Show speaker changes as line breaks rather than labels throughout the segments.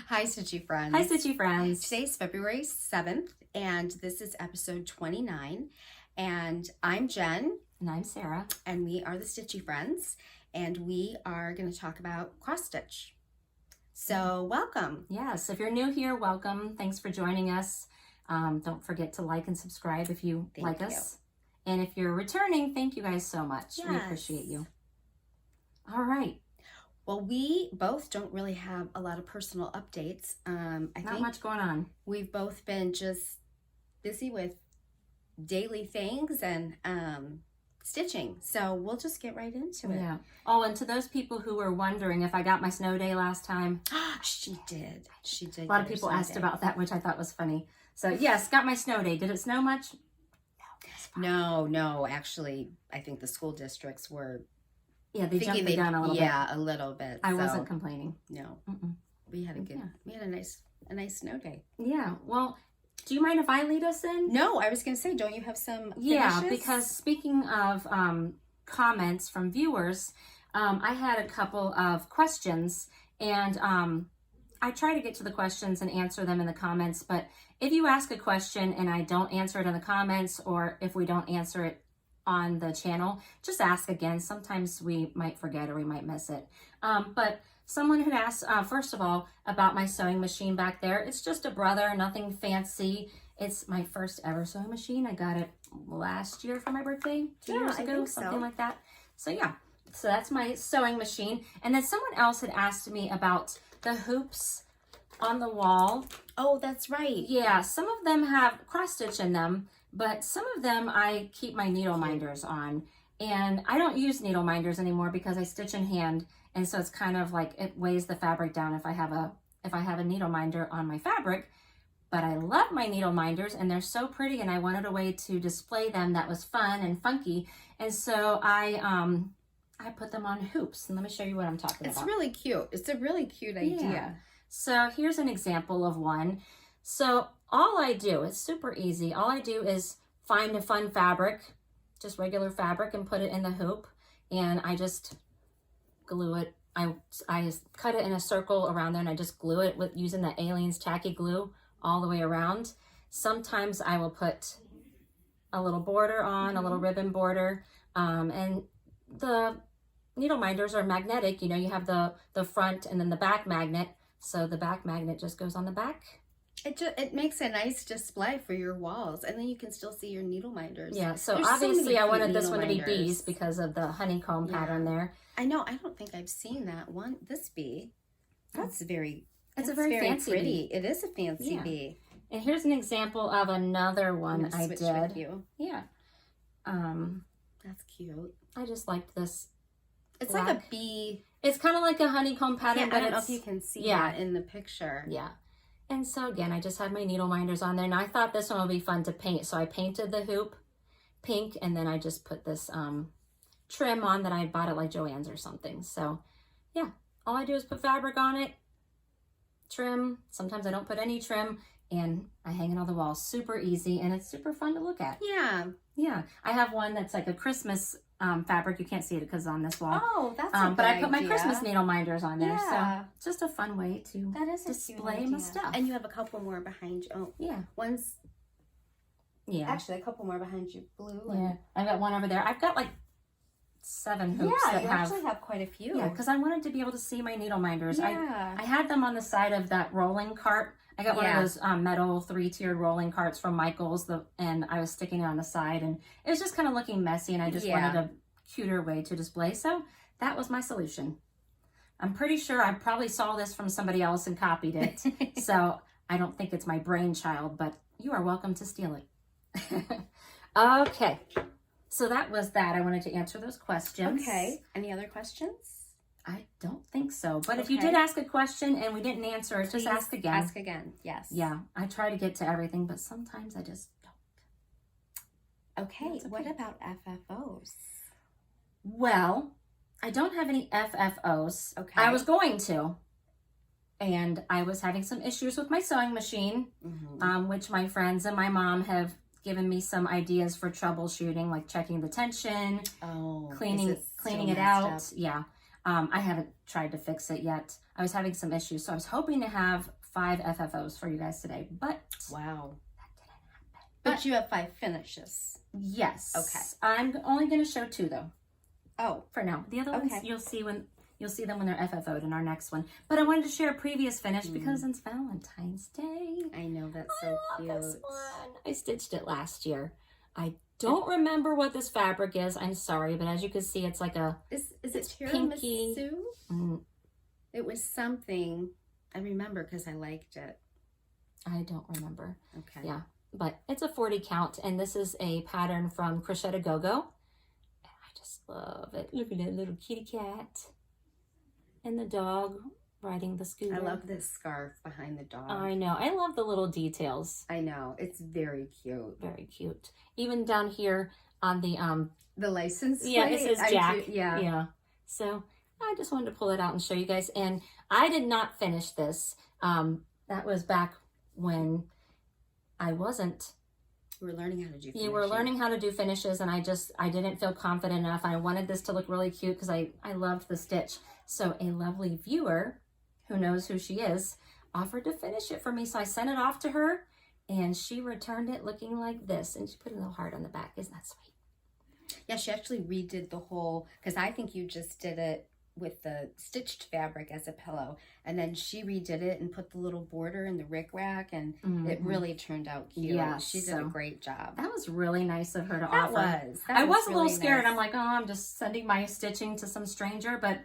Hi, Stitchy friends.
Hi, Stitchy friends.
Today's February 7th, and this is episode 29. And I'm Jen.
And I'm Sarah.
And we are the Stitchy friends. And we are going to talk about cross stitch. So welcome.
Yes, if you're new here, welcome. Thanks for joining us. Don't forget to like and subscribe if you like us. And if you're returning, thank you guys so much.
Yes.
We appreciate you. All right.
Well, we both don't really have a lot of personal updates. I
Not much going on.
We've both been just busy with daily things and stitching. So we'll just get right into it.
Yeah. Oh, and to those people who were wondering if I got my snow day last time.
She did. She did.
A lot of people asked about that, which I thought was funny. So yes, got my snow day. Did it snow much?
No. Actually, I think the school districts were.
Yeah, they jumped the gun a little bit.
Yeah, a little bit.
I wasn't complaining.
No.
Mm-mm.
We had a good. Yeah. We had a nice snow day.
Yeah. Well, do you mind if I lead us in?
No, I was going to say, don't you have some finishes?
Yeah, because speaking of comments from viewers, I had a couple of questions, and I try to get to the questions and answer them in the comments, but if you ask a question and I don't answer it in the comments, or if we don't answer it on the channel, just ask again. Sometimes we might forget or we might miss it. But someone had asked, first of all, about my sewing machine back there. It's just a Brother, nothing fancy. It's my first ever sewing machine. I got it last year for my birthday, 2 years ago, something like that. So yeah, so that's my sewing machine. And then someone else had asked me about the hoops on the wall.
Oh, that's right.
Yeah, some of them have cross stitch in them, but some of them I keep my needle minders on. And I don't use needle minders anymore because I stitch in hand. And so it's kind of like it weighs the fabric down if I have a needle minder on my fabric. But I love my needle minders and they're so pretty, and I wanted a way to display them that was fun and funky. And so I put them on hoops. And let me show you what I'm talking about.
It's really cute. It's a really cute idea.
Yeah. So here's an example of one. So all I do, it's super easy. All I do is find a fun fabric, just regular fabric, and put it in the hoop. And I just glue it. I cut it in a circle around there, and I just glue it with using the Aliens tacky glue all the way around. Sometimes I will put a little border on, a little ribbon border, and the needle minders are magnetic. You know, you have the front and then the back magnet. So the back magnet just goes on the back.
It makes a nice display for your walls, and then you can still see your needle minders.
Yeah, so obviously I wanted this one to be Beez because of the honeycomb pattern there.
I know, I don't think I've seen that one. This bee, that's very,
it's a very fancy
pretty.
bee.
It is a fancy bee.
And here's an example of another one I did.
With you.
Yeah.
That's cute.
I just liked this.
It's like a bee.
It's kind of like a honeycomb pattern,
but I don't know if you can see that in the picture.
Yeah. And so again, I just had my needle minders on there, and I thought this one would be fun to paint. So I painted the hoop pink, and then I just put this trim on that I bought at like Joann's or something. So yeah, all I do is put fabric on it, trim. Sometimes I don't put any trim, and I hang it on the wall. Super easy, and it's super fun to look at.
Yeah.
Yeah. I have one that's like a Christmas fabric. You can't see it because it's on this wall.
Oh, that's
but I put my Christmas needle minders on there.
Yeah.
So it's just a fun way to display my stuff.
And you have a couple more behind you. Oh,
yeah.
One's, actually a couple more behind you, blue.
Yeah. I've got one over there. I've got like 7 hoops that
you actually have quite a few.
Yeah, because I wanted to be able to see my needle minders.
Yeah.
I had them on the side of that rolling cart. I got one of those metal 3-tiered rolling carts from Michael's, and I was sticking it on the side, and it was just kind of looking messy, and I just wanted a cuter way to display. So that was my solution. I'm pretty sure I probably saw this from somebody else and copied it. So I don't think it's my brainchild, but you are welcome to steal it. Okay. So that was that. I wanted to answer those questions.
Okay. Any other questions?
I don't think so. But if you did ask a question and we didn't answer it, just ask again.
Ask again. Yes.
Yeah. I try to get to everything, but sometimes I just don't.
Okay. What about FFOs?
Well, I don't have any FFOs.
Okay.
I was going to. And I was having some issues with my sewing machine, which my friends and my mom have given me some ideas for troubleshooting, like checking the tension, cleaning it out. Yeah. I haven't tried to fix it yet. I was having some issues. So I was hoping to have 5 FFOs for you guys today, but
wow.
that didn't happen.
But you have 5 finishes.
Yes.
Okay.
I'm only going to show 2 though.
Oh.
For now. The other ones you'll see them when they're FFO'd in our next one. But I wanted to share a previous finish because it's Valentine's Day.
I know, that's so cute.
This one. I stitched it last year. I don't remember what this fabric is. I'm sorry, but as you can see, it's like a
Is it
pinky.
tiramisu? It was something. I remember because I liked it.
I don't remember.
Okay.
Yeah, but it's a 40 count, and this is a pattern from Teresa Kogut. I just love it. Look at that little kitty cat and the dog riding the scooter.
I love this scarf behind the dog.
I know. I love the little details.
I know. It's very cute.
Very cute. Even down here on the
license plate.
Yeah, it says Jack.
Yeah.
Yeah. So I just wanted to pull it out and show you guys. And I did not finish this. That was back when I wasn't.
We're learning how to do finishes.
Yeah, we're learning how to do finishes, and I didn't feel confident enough. I wanted this to look really cute because I loved the stitch. So a lovely viewer, who knows who she is, offered to finish it for me. So I sent it off to her, and she returned it looking like this. And she put a little heart on the back. Isn't that sweet?
Yeah, she actually redid the whole, because I think you just did it with the stitched fabric as a pillow, and then she redid it and put the little border in the rickrack, and it really turned out cute.
Yeah,
she did a great job.
That was really nice of her to
That
offer.
was.
I was a little
really
scared.
nice.
I'm like, oh, I'm just sending my stitching to some stranger, but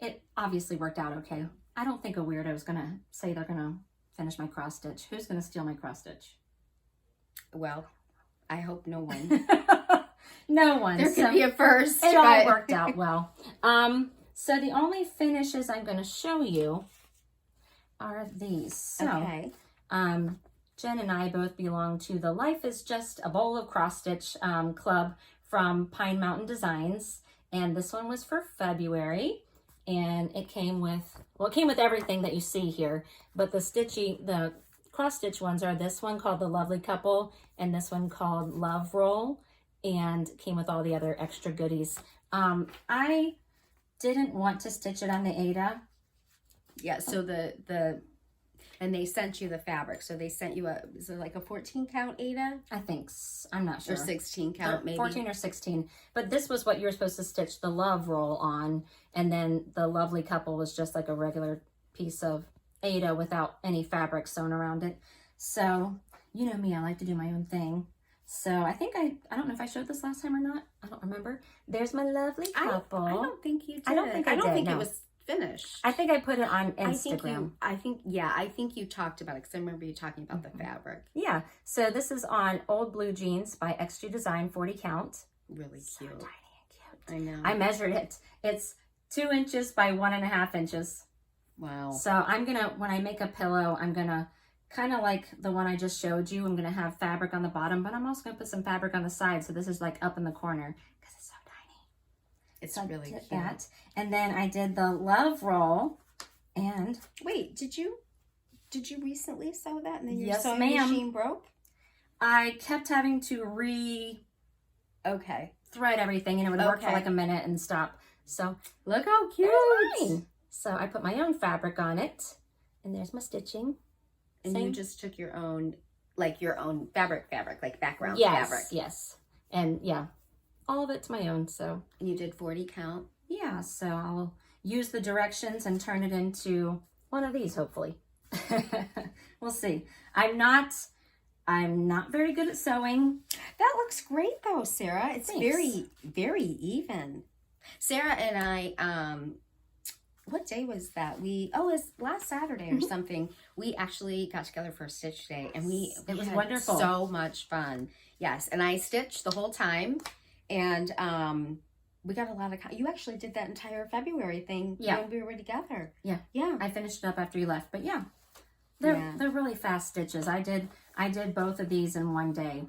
it obviously worked out okay. I don't think a weirdo is gonna say they're gonna finish my cross stitch. Who's gonna steal my cross stitch?
Well, I hope no one.
No one.
There could be a first.
It all worked out well. So the only finishes I'm going to show you are these. So,
Okay.
Jen and I both belong to the Life is Just a Bowl of Cross Stitch club from Pine Mountain Designs, and this one was for February, and it came with, well, it came with everything that you see here, but the cross stitch ones are this one called the Lovely Couple, and this one called Love Roll, and came with all the other extra goodies. I didn't want to stitch it on the Aida.
Yeah, so and they sent you the fabric. So they sent you is it like a 14 count Aida?
I think, I'm not sure.
Or 16 count maybe.
14 or 16. But this was what you were supposed to stitch the Love Roll on. And then the Lovely Couple was just like a regular piece of Aida without any fabric sewn around it. So, you know me, I like to do my own thing. So I think I don't know if I showed this last time or not. I don't remember. There's my lovely couple.
I don't think you did.
I don't think I did, no.
it was finished.
I think I put it on Instagram.
I think you talked about it because I remember you talking about the fabric.
Yeah. So this is on Old Blue Jeans by Extra Design 40 count.
Really
So
cute.
tiny and cute.
I know.
I measured it. It's 2 inches by 1.5 inches.
Wow.
So I'm gonna, when I make a pillow, I'm gonna kind of like the one I just showed you. I'm gonna have fabric on the bottom, but I'm also gonna put some fabric on the side. So this is like up in the corner because it's so tiny.
It's
So
really
I did
cute.
that. And then I did the Love Roll. And
Wait, did you recently sew that and then your
Yes,
sewing
ma'am.
machine broke?
I kept having to
Okay.
thread everything, and it would work for
Okay.
like a minute and stop. So
Look how cute.
there's mine. So I put my own fabric on it, and there's my stitching.
And
Same.
you just took your own fabric, like background
Yes,
fabric.
yes. And yeah, all of it's my own. So
And you did 40 count.
yeah, so I'll use the directions and turn it into one of these, hopefully. We'll see. I'm not very good at sewing.
That looks great though, Sarah. It's
Thanks.
very, very even. Sarah and I, what day was that? It was last Saturday or something. We actually got together for a stitch day, and
It was
had
wonderful.
So much fun. Yes, and I stitched the whole time, and we got a lot of. You actually did that entire February thing when we were together.
Yeah.
Yeah.
I finished it up after you left, but yeah, they're really fast stitches. I did both of these in one day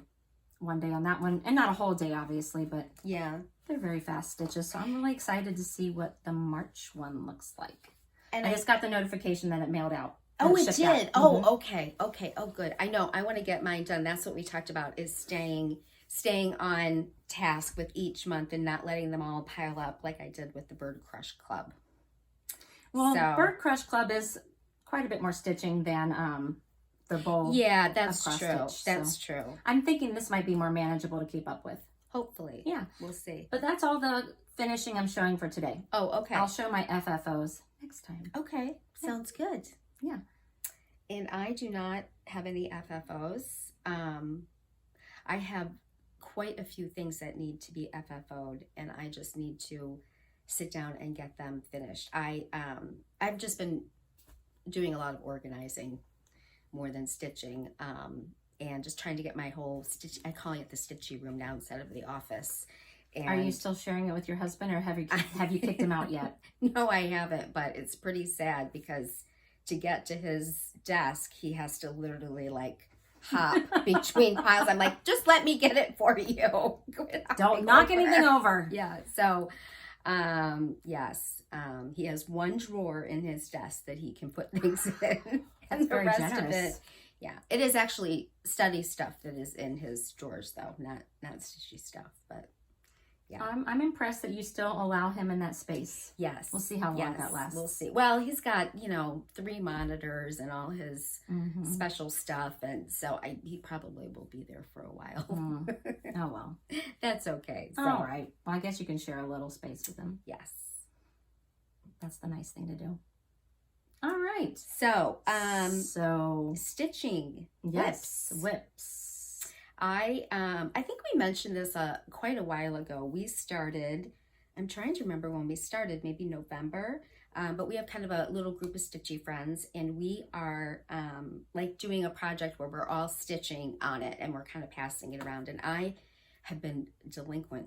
on that one, and not a whole day, obviously, but
Yeah.
they're very fast stitches. So I'm really excited to see what the March one looks like.
And
I just got the notification that it mailed out.
Oh, it
shipped
did.
out.
Oh, okay. Oh, good. I know. I want to get mine done. That's what we talked about, is staying on task with each month and not letting them all pile up like I did with the Bird Crush Club.
Well,
So-
Bird Crush Club is quite a bit more stitching than the bowl.
Yeah, that's
cross
true.
stitch,
That's
so.
true.
I'm thinking this might be more manageable to keep up with.
Hopefully.
Yeah.
We'll see.
But that's all the finishing I'm showing for today.
Oh, okay.
I'll show my FFOs next time.
Okay. Sounds good.
Yeah.
And I do not have any FFOs. I have quite a few things that need to be FFO'd, and I just need to sit down and get them finished. I've just been doing a lot of organizing more than stitching, and just trying to get my whole stitch. I'm calling it the stitchy room now instead of the office. And
are you still sharing it with your husband, or have you kicked him out yet?
No, I haven't, but it's pretty sad because to get to his desk, he has to literally like hop between piles. I'm like, just let me get it for you.
Don't knock anything over.
Yeah. So, yes, he has one drawer in his desk that he can put things in, and the rest of it, yeah, it is actually study stuff that is in his drawers, though, not stitchy stuff, but. Yeah.
I'm impressed that you still allow him in that space.
Yes.
We'll see how long that lasts.
We'll see. Well, he's got, 3 monitors and all his special stuff. And so he probably will be there for a while.
Oh, well.
That's okay. So,
all right. Well, I guess you can share a little space with him.
Yes.
That's the nice thing to do. All right.
So, stitching.
Yes. Whips.
I think we mentioned this quite a while ago. We started, I'm trying to remember when we started, maybe November, but we have kind of a little group of stitchy friends, and we are like doing a project where we're all stitching on it, and we're kind of passing it around. And I have been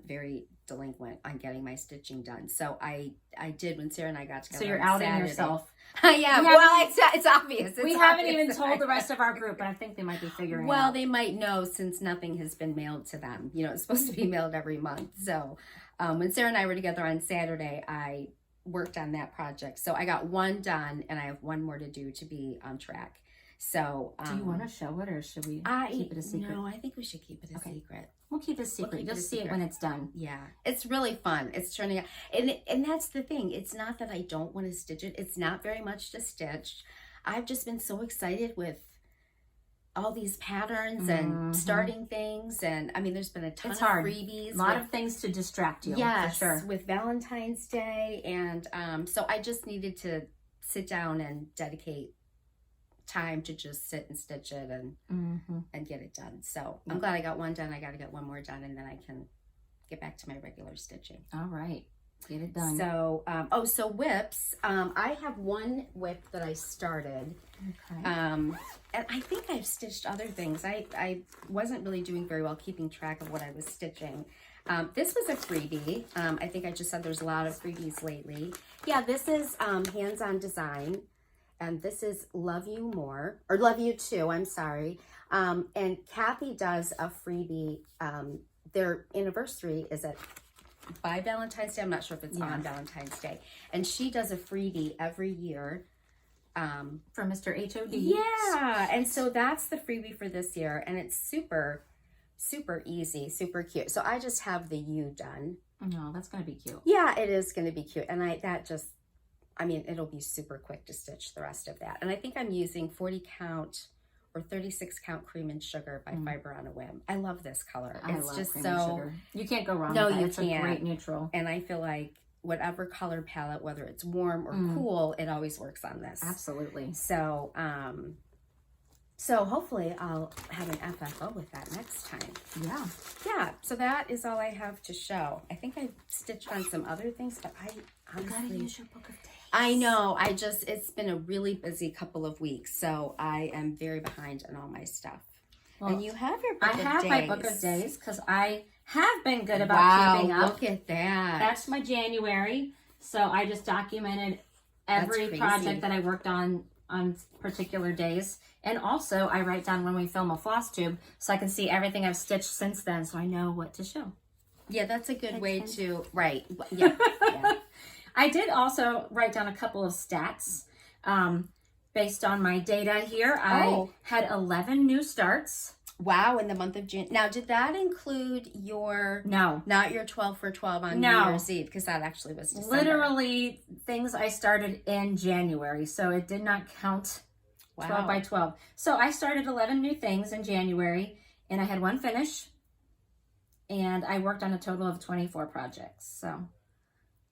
very delinquent on getting my stitching done. So I did when Sarah and I got together.
So you're outing yourself.
Yeah, well, it's obvious.
We haven't even told the rest of our group, but I think they might be figuring it out.
Well, they might know since nothing has been mailed to them. It's supposed to be mailed every month. So when Sarah and I were together on Saturday, I worked on that project. So I got one done, and I have one more to do to be on track. So
do you want to show it, or should we keep it a secret?
No, I think we should keep it a secret.
We'll keep it a secret. You'll see it when it's done.
Yeah, it's really fun. It's turning out, and that's the thing. It's not that I don't want to stitch it. It's not very much to stitch. I've just been so excited with all these patterns and starting things, and I mean, there's been a ton of freebies.
A lot of things to distract you.
Yes,
for sure.
With Valentine's Day, and so I just needed to sit down and dedicate time to just sit and stitch it and get it done. So I'm glad I got one done. I got to get one more done, and then I can get back to my regular stitching.
All right, get it done.
So so whips. I have one whip that I started.
Okay.
And I think I've stitched other things. I wasn't really doing very well keeping track of what I was stitching. This was a freebie. I think I just said there's a lot of freebies lately. Yeah, this is Hands-On Design. And this is Love You More, or Love You Too, I'm sorry. And Kathy does a freebie. Their anniversary is by Valentine's Day. I'm not sure if it's on Valentine's Day. And she does a freebie every year.
For Mr. HOD.
Yeah, and so that's the freebie for this year. And it's super, super easy, super cute. So I just have the U done.
No, that's going to be cute.
Yeah, it is going to be cute. And it'll be super quick to stitch the rest of that. And I think I'm using 40 count or 36 count Cream and Sugar by Fiber on a Whim. I love this color.
I love just Cream and Sugar. You can't go wrong with that. It's a great neutral.
And I feel like whatever color palette, whether it's warm or cool, it always works on this.
Absolutely.
So, so hopefully I'll have an FFO with that next time.
Yeah.
Yeah. So that is all I have to show. I think I stitched on some other things, but I honestly...
You gotta use your book of days.
I know. It's been a really busy couple of weeks, so I am very behind on all my stuff. Well, and you have your book of days. I have my book of days
because I have been good about keeping up.
Look at that.
That's my January. So I just documented every project that I worked on particular days. And also I write down when we film a Flosstube so I can see everything I've stitched since then so I know what to show.
Yeah, that's a good way to write. Yeah. Yeah.
I did also write down a couple of stats based on my data here. I had 11 new starts.
Wow, in the month of June. Now, did that include your...
No.
Not your 12 for 12 on New Year's Eve, because that actually was December.
Literally things I started in January, so it did not count 12 by 12. So I started 11 new things in January, and I had one finish, and I worked on a total of 24 projects. So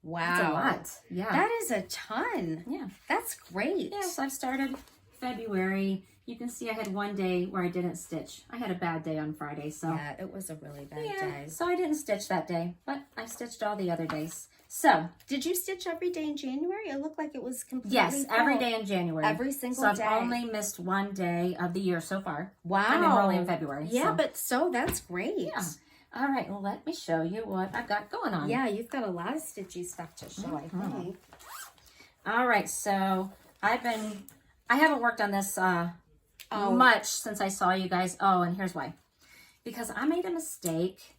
wow.
That's a lot. Yeah.
That is a ton.
Yeah.
That's great.
Yeah, so I've started February. You can see I had one day where I didn't stitch. I had a bad day on Friday, so.
Yeah, it was a really bad day.
So I didn't stitch that day, but I stitched all the other days. So.
Did you stitch every day in January? It looked like it was completely
Yes,
full.
every day in January.
Every single day.
So I've only missed one day of the year so far.
Wow.
And then we're only in February.
Yeah, so that's great.
Yeah. All right, well, let me show you what I've got going on.
Yeah, you've got a lot of stitchy stuff to show, I think.
All right, so I haven't worked on this much since I saw you guys. Oh, and here's why. Because I made a mistake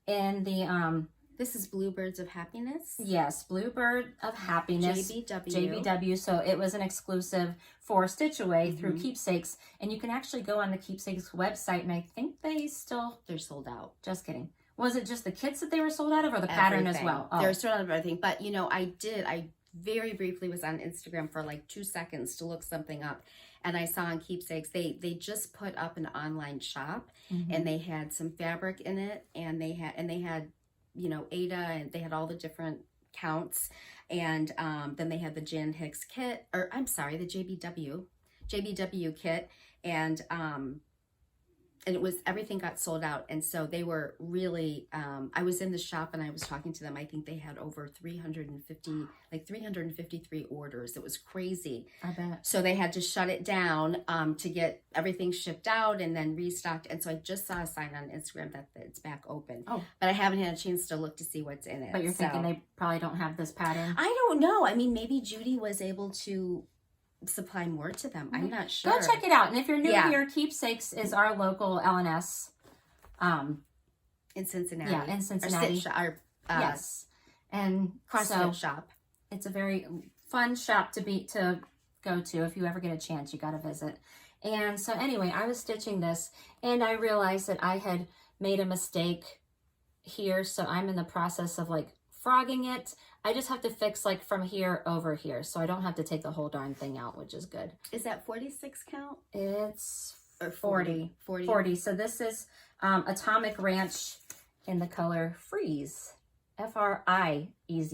in the...
This is Bluebirds of Happiness?
Yes, Bluebird of Happiness. JBW. So it was an exclusive for Stitch Away through Keepsakes. And you can actually go on the Keepsakes website, and I think they're sold out. Just kidding. Was it just the kits that they were sold out of, or the pattern as well?
Oh. They were sold out of everything. But, you know, I very briefly was on Instagram for like 2 seconds to look something up. And I saw on Keepsakes, they just put up an online shop, and they had some fabric in it, and they had you know, Ada, and they had all the different counts, and then they had the Jan Hicks kit, or I'm sorry, the JBW kit, and it was, everything got sold out. And so they were really, I was in the shop and I was talking to them. I think they had over 353 orders. It was crazy.
I bet.
So they had to shut it down to get everything shipped out and then restocked. And so I just saw a sign on Instagram that it's back open. Oh. But I haven't had a chance to look to see what's in it.
But you're thinking they probably don't have this pattern?
I don't know. I mean, maybe Judy was able to supply more to them. I'm not sure.
Go check it out. And if you're new here, Keepsakes is our local LNS
in Cincinnati.
Yeah, in Cincinnati. Yes. And
CrossFit shop.
It's a very fun shop to go to. If you ever get a chance, you got to visit. And so anyway, I was stitching this and I realized that I had made a mistake here. So I'm in the process of like frogging it. I just have to fix like from here over here. So I don't have to take the whole darn thing out, which is good.
Is that 46 count?
It's 40. So this is Atomic Ranch in the color Freeze. Frieze.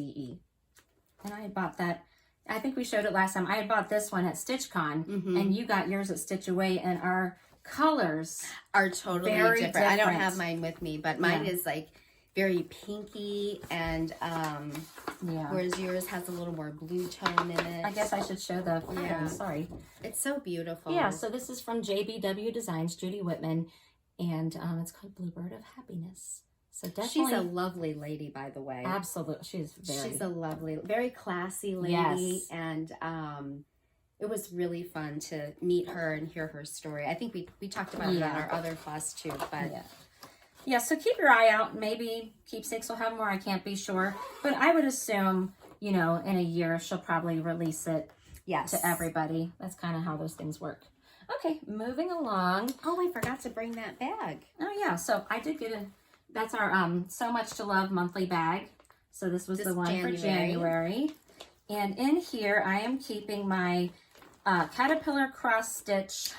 And I had bought that. I think we showed it last time. I had bought this one at StitchCon, and you got yours at Stitch Away, and our colors
are totally different. I don't have mine with me, but mine is like very pinky, and whereas yours has a little more blue tone in it.
I guess I should show the pattern. Sorry.
It's so beautiful.
Yeah, so this is from JBW Designs, Judy Whitman, and it's called Bluebird of Happiness. So definitely,
she's a lovely lady, by the way.
Absolutely, she's
a lovely, very classy lady, and it was really fun to meet her and hear her story. I think we talked about it on our other Flosstube, but
yeah. So keep your eye out. Maybe Keepsakes will have more. I can't be sure, but I would assume, you know, in a year she'll probably release it to everybody. That's kind of how those things work. Okay, moving along.
Oh, I forgot to bring that bag.
Oh yeah, so I did get that's our So Much to Love monthly bag. So this was the one for January. And in here I am keeping my Caterpillar cross stitch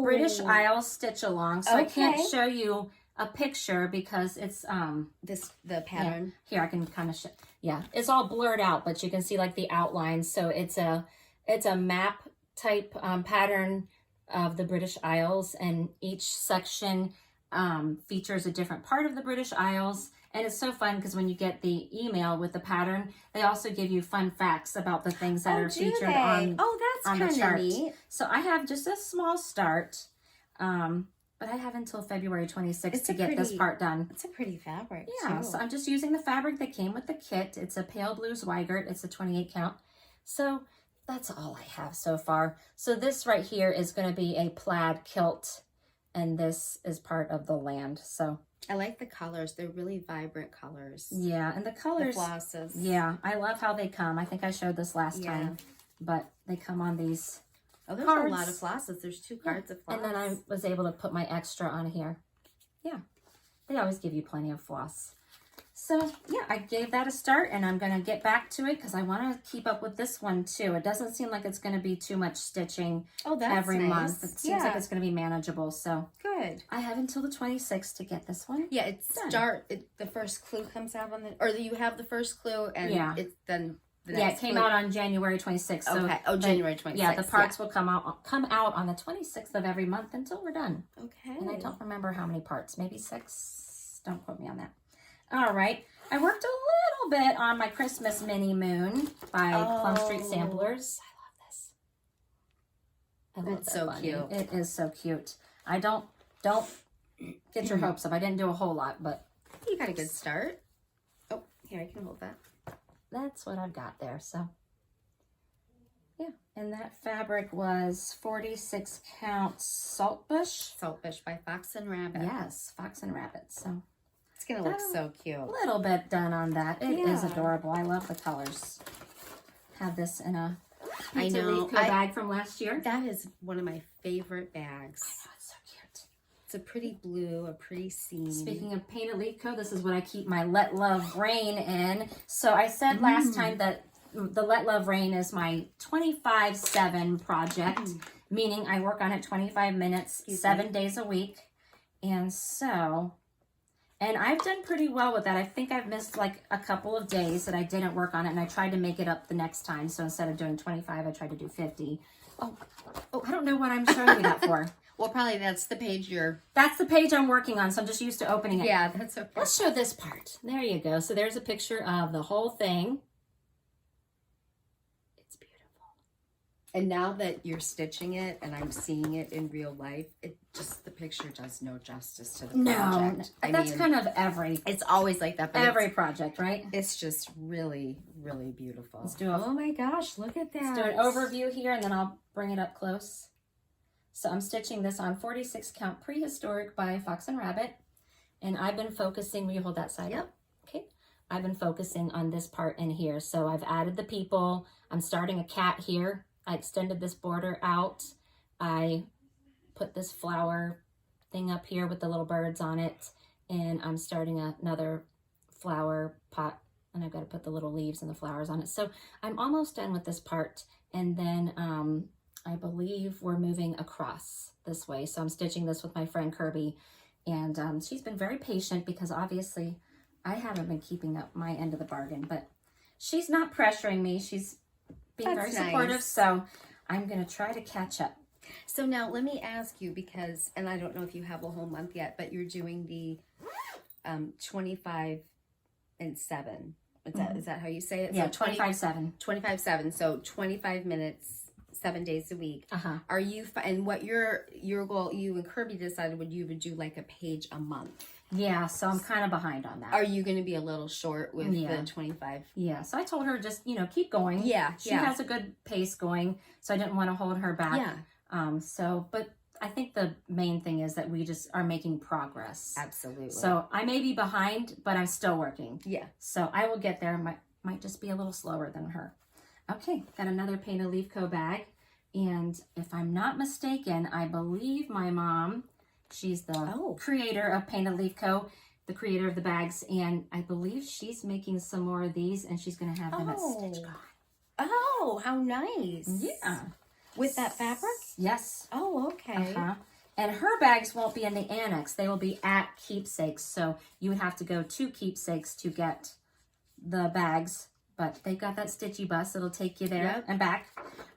British Isles stitch along. So I can't show you a picture because it's
the pattern.
Here I can kind of show. Yeah, it's all blurred out, but you can see like the outlines. So it's a map type pattern of the British Isles, and each section features a different part of the British Isles. And it's so fun because when you get the email with the pattern, they also give you fun facts about the things that are featured on the chart. Neat. So I have just a small start, but I have until February 26th to get this part done.
It's a pretty fabric,
too. So I'm just using the fabric that came with the kit. It's a pale blue Zweigart. It's a 28 count. So that's all I have so far. So this right here is going to be a plaid kilt, and this is part of the land. So
I like the colors. They're really vibrant colors.
Yeah, and the colors.
The flosses.
Yeah, I love how they come. I think I showed this last time, but they come on these
Oh, there's
cards.
a lot of flosses. There's 2 cards of floss.
And then I was able to put my extra on here. Yeah, they always give you plenty of floss. So yeah, I gave that a start, and I'm going to get back to it because I want to keep up with this one too. It doesn't seem like it's going to be too much stitching every month. It seems like it's going to be manageable. So
good.
I have until the 26th to get this one.
Yeah, the first clue comes out on or you have the first clue, and it's then the next
it came out on January 26th. So
okay. Oh, January 26th.
Yeah, the parts will come out on the 26th of every month until we're done.
Okay.
And I don't remember how many parts. Maybe 6. Don't quote me on that. All right. I worked a little bit on my Christmas Mini Moon by Plum Street Samplers. I love this.
It's so cute.
It is so cute. I don't get your hopes up. I didn't do a whole lot, but
you got a good start. Oh, here, I can hold that.
That's what I've got there. So yeah, and that fabric was 46 count Saltbush.
Saltbush by Fox and Rabbit.
Yes, Fox and Rabbit. So
it's gonna look so cute.
A little bit done on that. It is adorable. I love the colors. Have this in a bag from last year.
That is one of my favorite bags.
I know, it's so cute.
It's a pretty blue, a pretty scene.
Speaking of painted leaf coat, this is what I keep my Let Love Rain in. So I said last time that the Let Love Rain is my 25/7 project, meaning I work on it 25 minutes, 7 days a week. And I've done pretty well with that. I think I've missed like a couple of days that I didn't work on it, and I tried to make it up the next time. So instead of doing 25, I tried to do 50. Oh, I don't know what I'm showing you that for.
Well, probably that's the page
That's the page I'm working on, so I'm just used to opening it.
Yeah, that's okay.
Let's show this part. There you go. So there's a picture of the whole thing. It's beautiful.
And now that you're stitching it and I'm seeing it in real life, the picture does no justice to the project.
No, that's kind of
it's always like that. But
every project, right?
It's just really, really beautiful.
Let's do
oh my gosh, look at that.
Let's do an overview here, and then I'll bring it up close. So I'm stitching this on 46 count Prehistoric by Fox and Rabbit. And I've been focusing, will you hold that side up? Okay. I've been focusing on this part in here. So I've added the people. I'm starting a cat here. I extended this border out. I put this flower thing up here with the little birds on it. And I'm starting another flower pot. And I've got to put the little leaves and the flowers on it. So I'm almost done with this part. And then I believe we're moving across this way. So I'm stitching this with my friend Kirby. And she's been very patient because obviously I haven't been keeping up my end of the bargain. But she's not pressuring me. She's being very supportive. So I'm going to try to catch up.
So now let me ask you because, and I don't know if you have a whole month yet, but you're doing the 25 and 7. Is that how you say it?
Yeah,
so
25/7.
25/7. So 25 minutes, 7 days a week. Are you, and what your goal, you and Kirby decided you would do like a page a month.
Yeah, so I'm kind of behind on that.
Are you going to be a little short with the 25?
Yeah, so I told her just, keep going.
Yeah,
she has a good pace going, so I didn't want to hold her back.
Yeah.
But I think the main thing is that we just are making progress.
Absolutely.
So I may be behind, but I'm still working.
Yeah.
So I will get there. Might just be a little slower than her. Okay, got another Painted Leaf Co. bag. And if I'm not mistaken, I believe my mom, she's the creator of Painted Leaf Co., the creator of the bags, and I believe she's making some more of these, and she's going to have them at StitchCon.
Oh, how nice.
Yeah.
With that fabric?
Yes.
Oh, okay.
And her bags won't be in the annex. They will be at Keepsakes, so you would have to go to Keepsakes to get the bags. But they've got that stitchy bus. It'll take you there and back.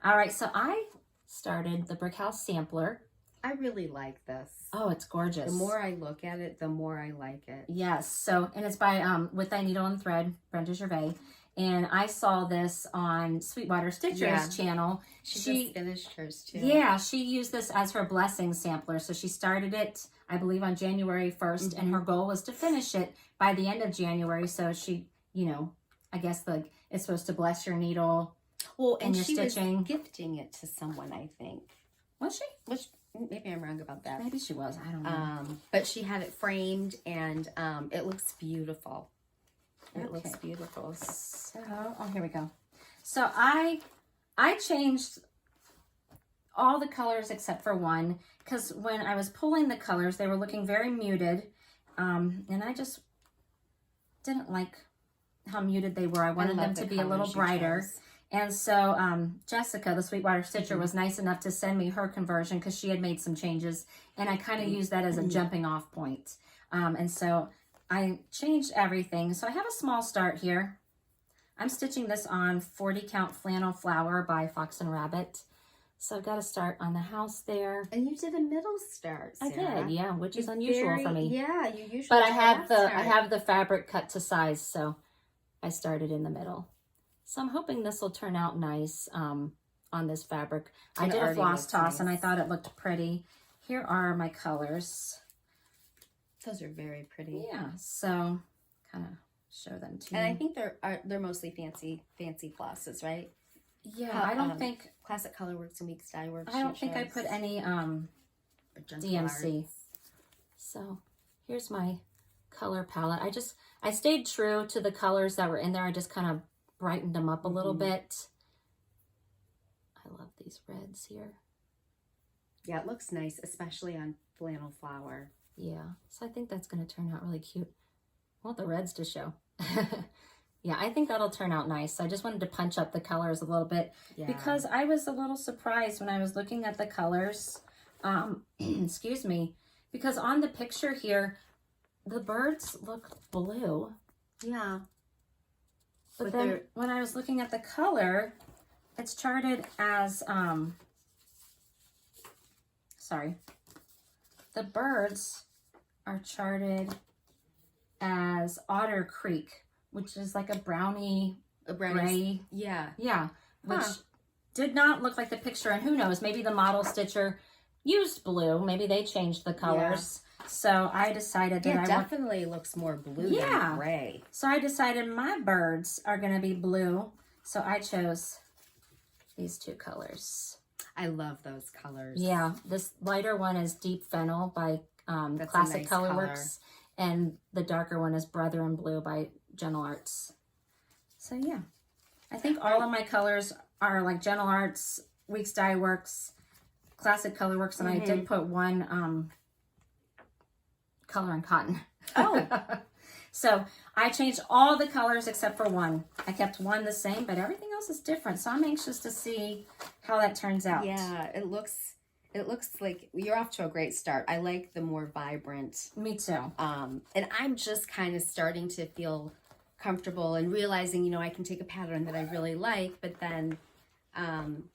All right, so I started the Brick House Sampler.
I really like this.
Oh, it's gorgeous.
The more I look at it, the more I like it.
Yes. So, and it's by With Thy Needle and Thread, Brenda Gervais. And I saw this on Sweetwater Stitcher's channel.
She just finished hers too.
Yeah, she used this as her blessing sampler. So she started it, I believe, on January 1st. And her goal was to finish it by the end of January. So she, I guess it's supposed to bless your needle.
Well, and
your
she
stitching.
Was gifting it to someone, I think.
Was she?
Maybe I'm wrong about that.
Maybe she was. I don't know.
But she had it framed, and it looks beautiful. It looks beautiful.
So, here we go. So I changed all the colors except for one, because when I was pulling the colors, they were looking very muted, and I just didn't like how muted they were. I wanted them to be a little brighter. And so Jessica, the Sweetwater Stitcher, was nice enough to send me her conversion because she had made some changes, and I kind of used that as a jumping off point. And so I changed everything. So I have a small start here. I'm stitching this on 40 count flannel flower by Fox and Rabbit. So I've got to start on the house there.
And you did a middle start, Sarah.
I did, yeah, which is unusual for me.
Yeah, you usually.
But I have the fabric cut to size, so I started in the middle. So I'm hoping this will turn out nice on this fabric. I did a floss toss, and I thought it looked pretty. Here are my colors.
Those are very pretty.
Yeah, so kind of show them to you.
And I think they're mostly fancy flosses, right?
Yeah, I don't think
Classic Colorworks and Weeks Dye Works.
I don't think I put any DMC.
Arts.
So here's my color palette. I stayed true to the colors that were in there. I just kind of brightened them up a little bit. I love these reds here.
Yeah, it looks nice, especially on flannel flower.
Yeah, so I think that's going to turn out really cute. I want the reds to show. Yeah, I think that'll turn out nice. I just wanted to punch up the colors a little bit because I was a little surprised when I was looking at the colors. Excuse me. Because on the picture here, the birds look blue.
Yeah.
But then when I was looking at the color, it's charted as, sorry. The birds are charted as Otter Creek, which is like a brownie gray.
Yeah.
Yeah. Which did not look like the picture. And who knows, maybe the model stitcher used blue. Maybe they changed the colors. Yeah. So I decided that
definitely looks more blue than gray.
So I decided my birds are going to be blue. So I chose these two colors.
I love those colors.
Yeah. This lighter one is Deep Fennel by Classic Colorworks. And the darker one is Brother in Blue by Gentle Arts. So yeah, I think all of my colors are like Gentle Arts, Weeks Dye Works, Classic Colorworks, and I did put one color in cotton.
Oh.
So I changed all the colors except for one. I kept one the same, but everything else is different. So I'm anxious to see how that turns out.
Yeah, it looks like you're off to a great start. I like the more vibrant.
Me too.
And I'm just kind of starting to feel comfortable and realizing, you know, I can take a pattern that I really like, but then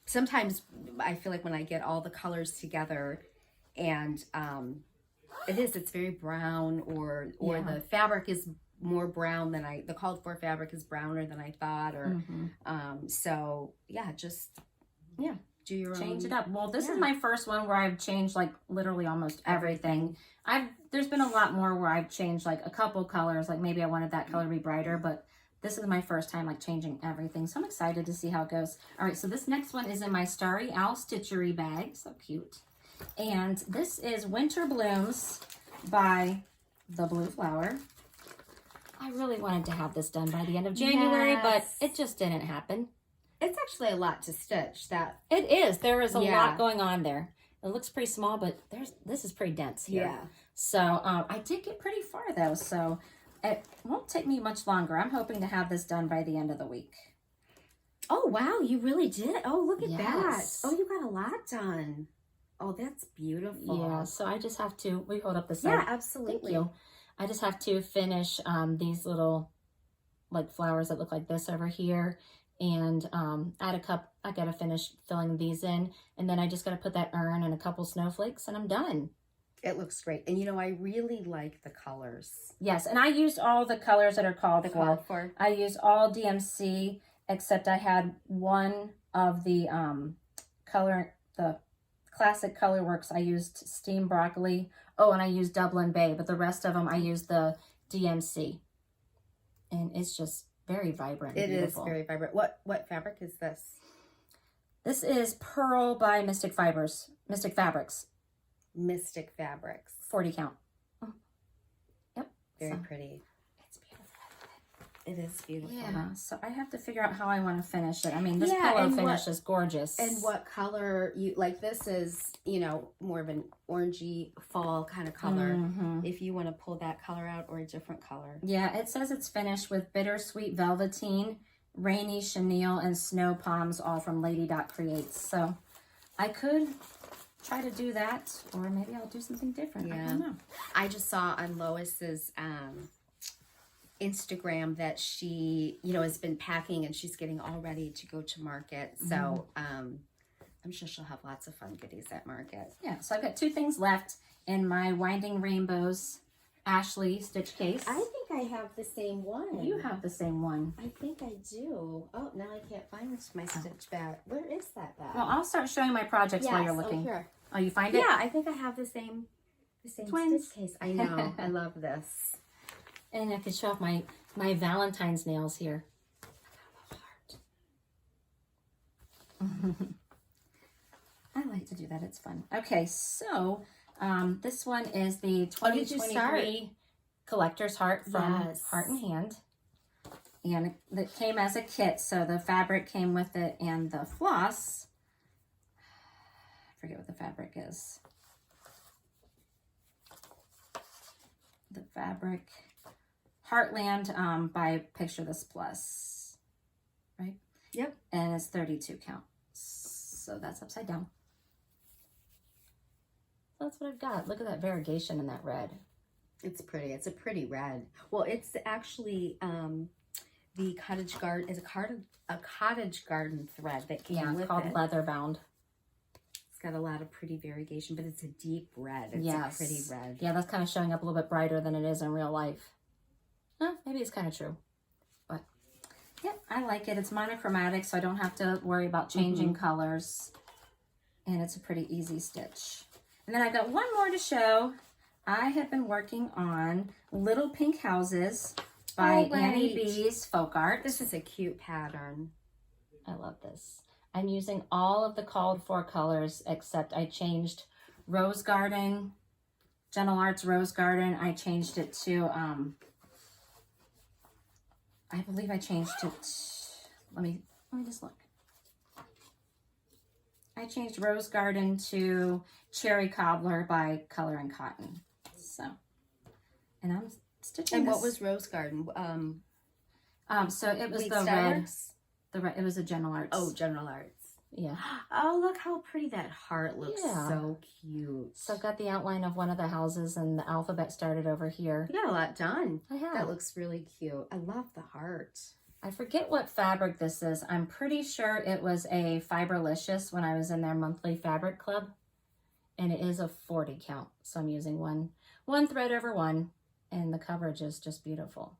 sometimes I feel like when I get all the colors together and it's very brown or the fabric is more brown than the called for fabric is browner than I thought, or so yeah, do your
change
own.
It up. Well, this is my first one where I've changed like literally almost everything. There's been a lot more where I've changed like a couple colors, like maybe I wanted that color to be brighter, but this is my first time like changing everything. So I'm excited to see how it goes. All right, so this next one is in my Starry Owl Stitchery bag. So cute. And this is Winter Blooms by The Blue Flower. I really wanted to have this done by the end of January, but it just didn't happen.
It's actually a lot to stitch.
It is. There is a lot going on there. It looks pretty small, but this is pretty dense here.
Yeah.
So I did get pretty far though, so it won't take me much longer. I'm hoping to have this done by the end of the week.
Oh wow, you really did. Oh, look at that. Oh, you got a lot done. Oh, that's beautiful.
Yeah. So I just have to. We hold up the side.
Yeah, absolutely.
Thank you. I just have to finish these little like flowers that look like this over here. And add a cup. I gotta finish filling these in, and then I just gotta put that urn and a couple snowflakes, and I'm done.
It looks great, and you know I really like the colors.
Yes, and I used all the colors that are called for. I used all DMC except I had one of the the Classic Colorworks. I used Steam Broccoli. Oh, and I used Dublin Bay, but the rest of them I used the DMC, and it's just very vibrant.
It is very vibrant. What fabric is this?
This is Pearl by Mystic Fabrics. Mystic Fabrics. 40 count.
Yep. Very pretty.
It's beautiful.
It is beautiful.
Yeah, so I have to figure out how I want to finish it. I mean, this
Yeah,
pillow
and
finish is gorgeous.
And what color you like? This is, you know, more of an orangey fall kind of color.
Mm-hmm.
If you want to pull that color out or a different color.
Yeah, it says it's finished with bittersweet velveteen, rainy chenille, and snow palms, all from Lady Dot Creates. So I could try to do that, or maybe I'll do something different.
Yeah.
I don't know.
I just saw on Lois's Instagram that she, you know, has been packing and she's getting all ready to go to market. So I'm sure she'll have lots of fun goodies at market.
Yeah, so I've got 2 things left in my Winding Rainbows Ashley stitch case.
I think I have the same one.
You have the same one.
I think I do. Oh, now I can't find my stitch bag. Where is that bag?
Well, I'll start showing my projects while you're looking.
Oh, here.
Oh, you find it?
Yeah, I think I have the same
Twins.
stitch case. I know. I love this.
And I can show off my Valentine's nails here. I like to do that. It's fun. Okay, so this one is the 2023 Collector's Heart from Heart and Hand. And it came as a kit, so the fabric came with it and the floss. I forget what the fabric is. The fabric, Heartland by Picture This Plus, right?
Yep.
And it's 32 count. So that's upside down. So that's what I've got. Look at that variegation in that red.
It's pretty. It's a pretty red. Well, it's actually the cottage garden is a cottage garden thread that came with
called
it.
leather bound.
It's got a lot of pretty variegation, but it's a deep red. It's a pretty red.
Yeah, that's kind of showing up a little bit brighter than it is in real life. Maybe it's kind of true. But yeah, I like it. It's monochromatic, so I don't have to worry about changing colors. And it's a pretty easy stitch. And then I've got one more to show. I have been working on Little Pink Houses by Annie Beez Folk Art.
This is a cute pattern.
I love this. I'm using all of the called for colors, except I changed Rose Garden, Gentle Arts Rose Garden. I changed it to, I believe I changed it, let me just look. I changed Rose Garden to Cherry Cobbler by Color and Cotton. So, and I'm stitching
And
this.
what was Rose Garden?
So it was
Wheat
the
Star
red.
Works?
It was a Gentle Arts.
Oh, General Arts.
Yeah.
Oh, look how pretty that heart looks.
Yeah.
So cute.
So I've got the outline of one of the houses and the alphabet started over here.
You got a lot done.
I have.
That looks really cute. I love the heart.
I forget what fabric this is. I'm pretty sure it was a Fiberlicious when I was in their monthly fabric club. And it is a 40 count. So I'm using one thread over one. And the coverage is just beautiful.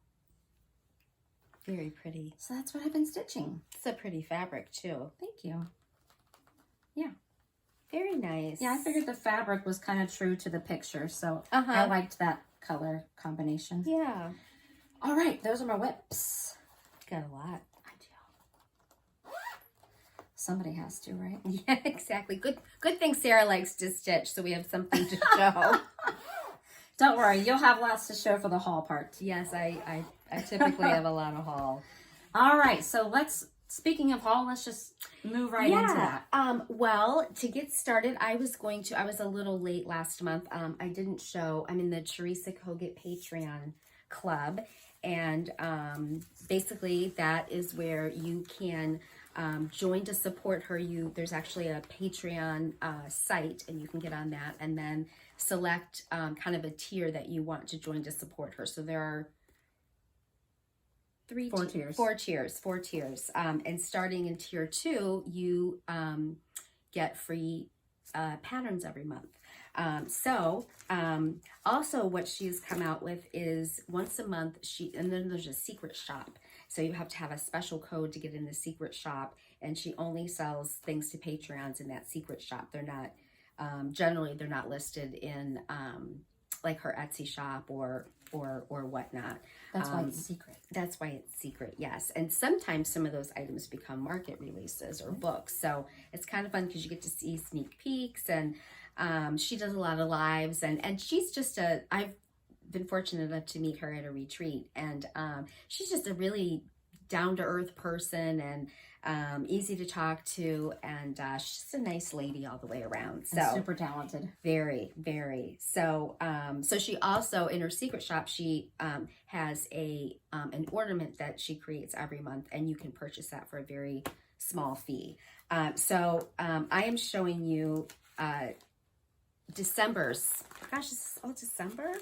Very pretty.
So that's what I've been stitching.
It's a pretty fabric too.
Thank you. Yeah.
Very nice.
Yeah, I figured the fabric was kind of true to the picture. So I liked that color combination.
Yeah.
All right, those are my whips.
Got a lot.
I do. Somebody has to, right?
Yeah, exactly. Good thing Sarah likes to stitch, so we have something to show.
Don't worry, you'll have lots to show for the haul part.
Yes, I typically have a lot of haul.
All right, so speaking of haul, let's just move right into that.
Well, to get started, I was a little late last month. I didn't show, I'm in the Teresa Kogut Patreon club. And basically that is where you can join to support her. There's actually a Patreon site, and you can get on that and then select kind of a tier that you want to join to support her. So there are four tiers. And starting in tier 2, you get free patterns every month. Also what she's come out with is once a month, and then there's a secret shop. So you have to have a special code to get in the secret shop, and she only sells things to Patreons in that secret shop. They're not, generally they're not listed in, like her Etsy shop or whatnot.
That's why it's secret.
That's why it's secret, yes. And sometimes some of those items become market releases or books. So it's kind of fun because you get to see sneak peeks, and she does a lot of lives, and she's just been fortunate enough to meet her at a retreat, and she's just a really down-to-earth person, and easy to talk to, and she's just a nice lady all the way around. So
and super talented.
Very, very. So so she also, in her secret shop, she has an ornament that she creates every month, and you can purchase that for a very small fee. So I am showing you December's. Gosh, this is December?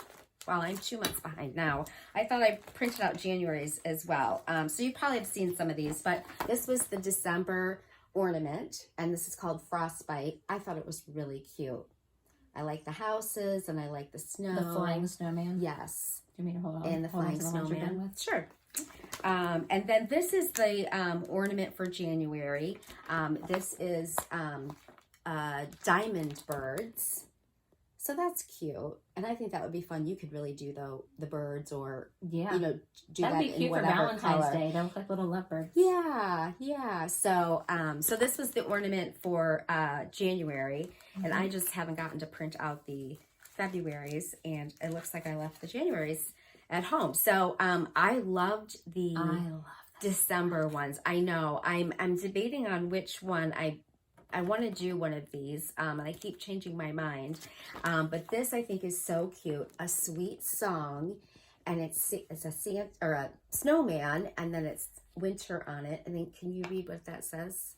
Well, I'm 2 months behind now. I thought I printed out January's as well. So you probably have seen some of these, but this was the December ornament, and this is called Frostbite. I thought it was really cute. I like the houses, and I like the snow.
The flying snowman?
Yes.
Do you mean to hold on?
And the flying snowman. Sure. And then this is the ornament for January. This is diamond birds. So that's cute. And I think that would be fun. You could really do the birds, or,
yeah,
you know, do
that'd
that
be cute
in
for
whatever
Valentine's
color.
Day. They look like little lovebirds.
Yeah, yeah. So so this was the ornament for January, and I just haven't gotten to print out the February's, and it looks like I left the January's at home. So I loved the December ones. I know. I'm debating on which one I want to do one of these, and I keep changing my mind. But this I think is so cute. A sweet song, and it's a snowman, and then it's winter on it. And then can you read what that says?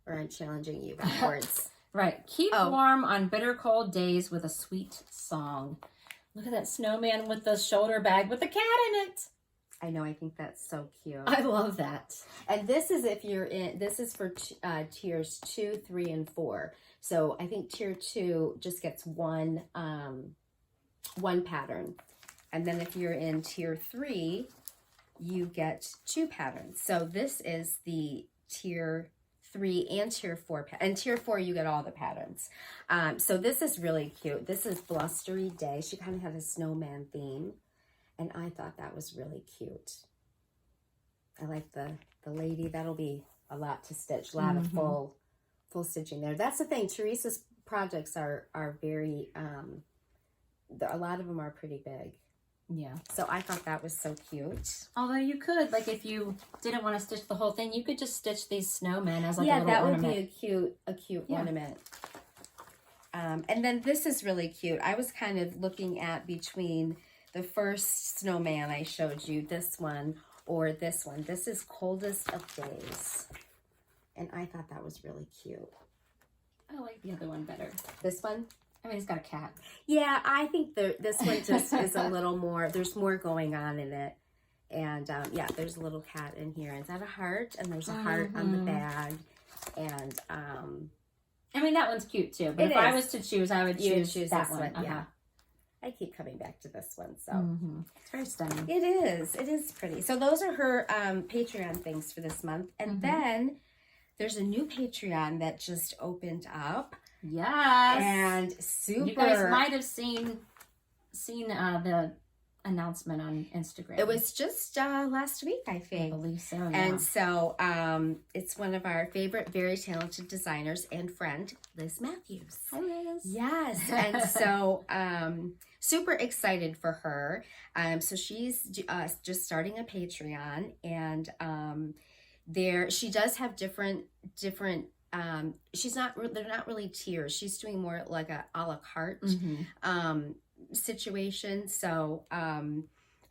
Or I'm challenging you backwards.
Right. Keep warm on bitter cold days with a sweet song. Look at that snowman with the shoulder bag with the cat in it.
I know, I think that's so cute.
I love that.
And this is this is for tiers 2, 3, and 4. So I think tier 2 just gets one pattern. And then if you're in tier 3, you get 2 patterns. So this is the tier 3 and tier 4, and tier 4 you get all the patterns. So this is really cute. This is Blustery Day. She kind of had a snowman theme, and I thought that was really cute. I like the lady. That'll be a lot to stitch. A lot of full stitching there. That's the thing. Teresa's projects are very a lot of them are pretty big.
Yeah.
So I thought that was so cute.
Although you could, like, if you didn't want to stitch the whole thing, you could just stitch these snowmen as like a little ornament.
Would be a cute ornament. And then this is really cute. I was kind of looking at between the first snowman I showed you, this one, or this one. This is Coldest of Days. And I thought that was really cute.
I like the other one better.
This one?
I mean, it's got a cat.
Yeah, I think this one just is a little more, there's more going on in it. And yeah, there's a little cat in here. Is that a heart? And there's a heart on the bag. And
I mean, that one's cute too. But if I was to choose, I would choose that one.
Yeah. I keep coming back to this one, so
it's very stunning.
It is pretty. So those are her Patreon things for this month, and then there's a new Patreon that just opened up.
Yes,
and super.
You guys might have seen the announcement on Instagram.
It was just last week, I think.
I believe so. Yeah.
And so it's one of our favorite, very talented designers and friend, Liz Matthews.
Hi, Liz.
Yes, and so super excited for her. So she's just starting a Patreon, and she does have different. They're not really tiers. She's doing more like a la carte situation. So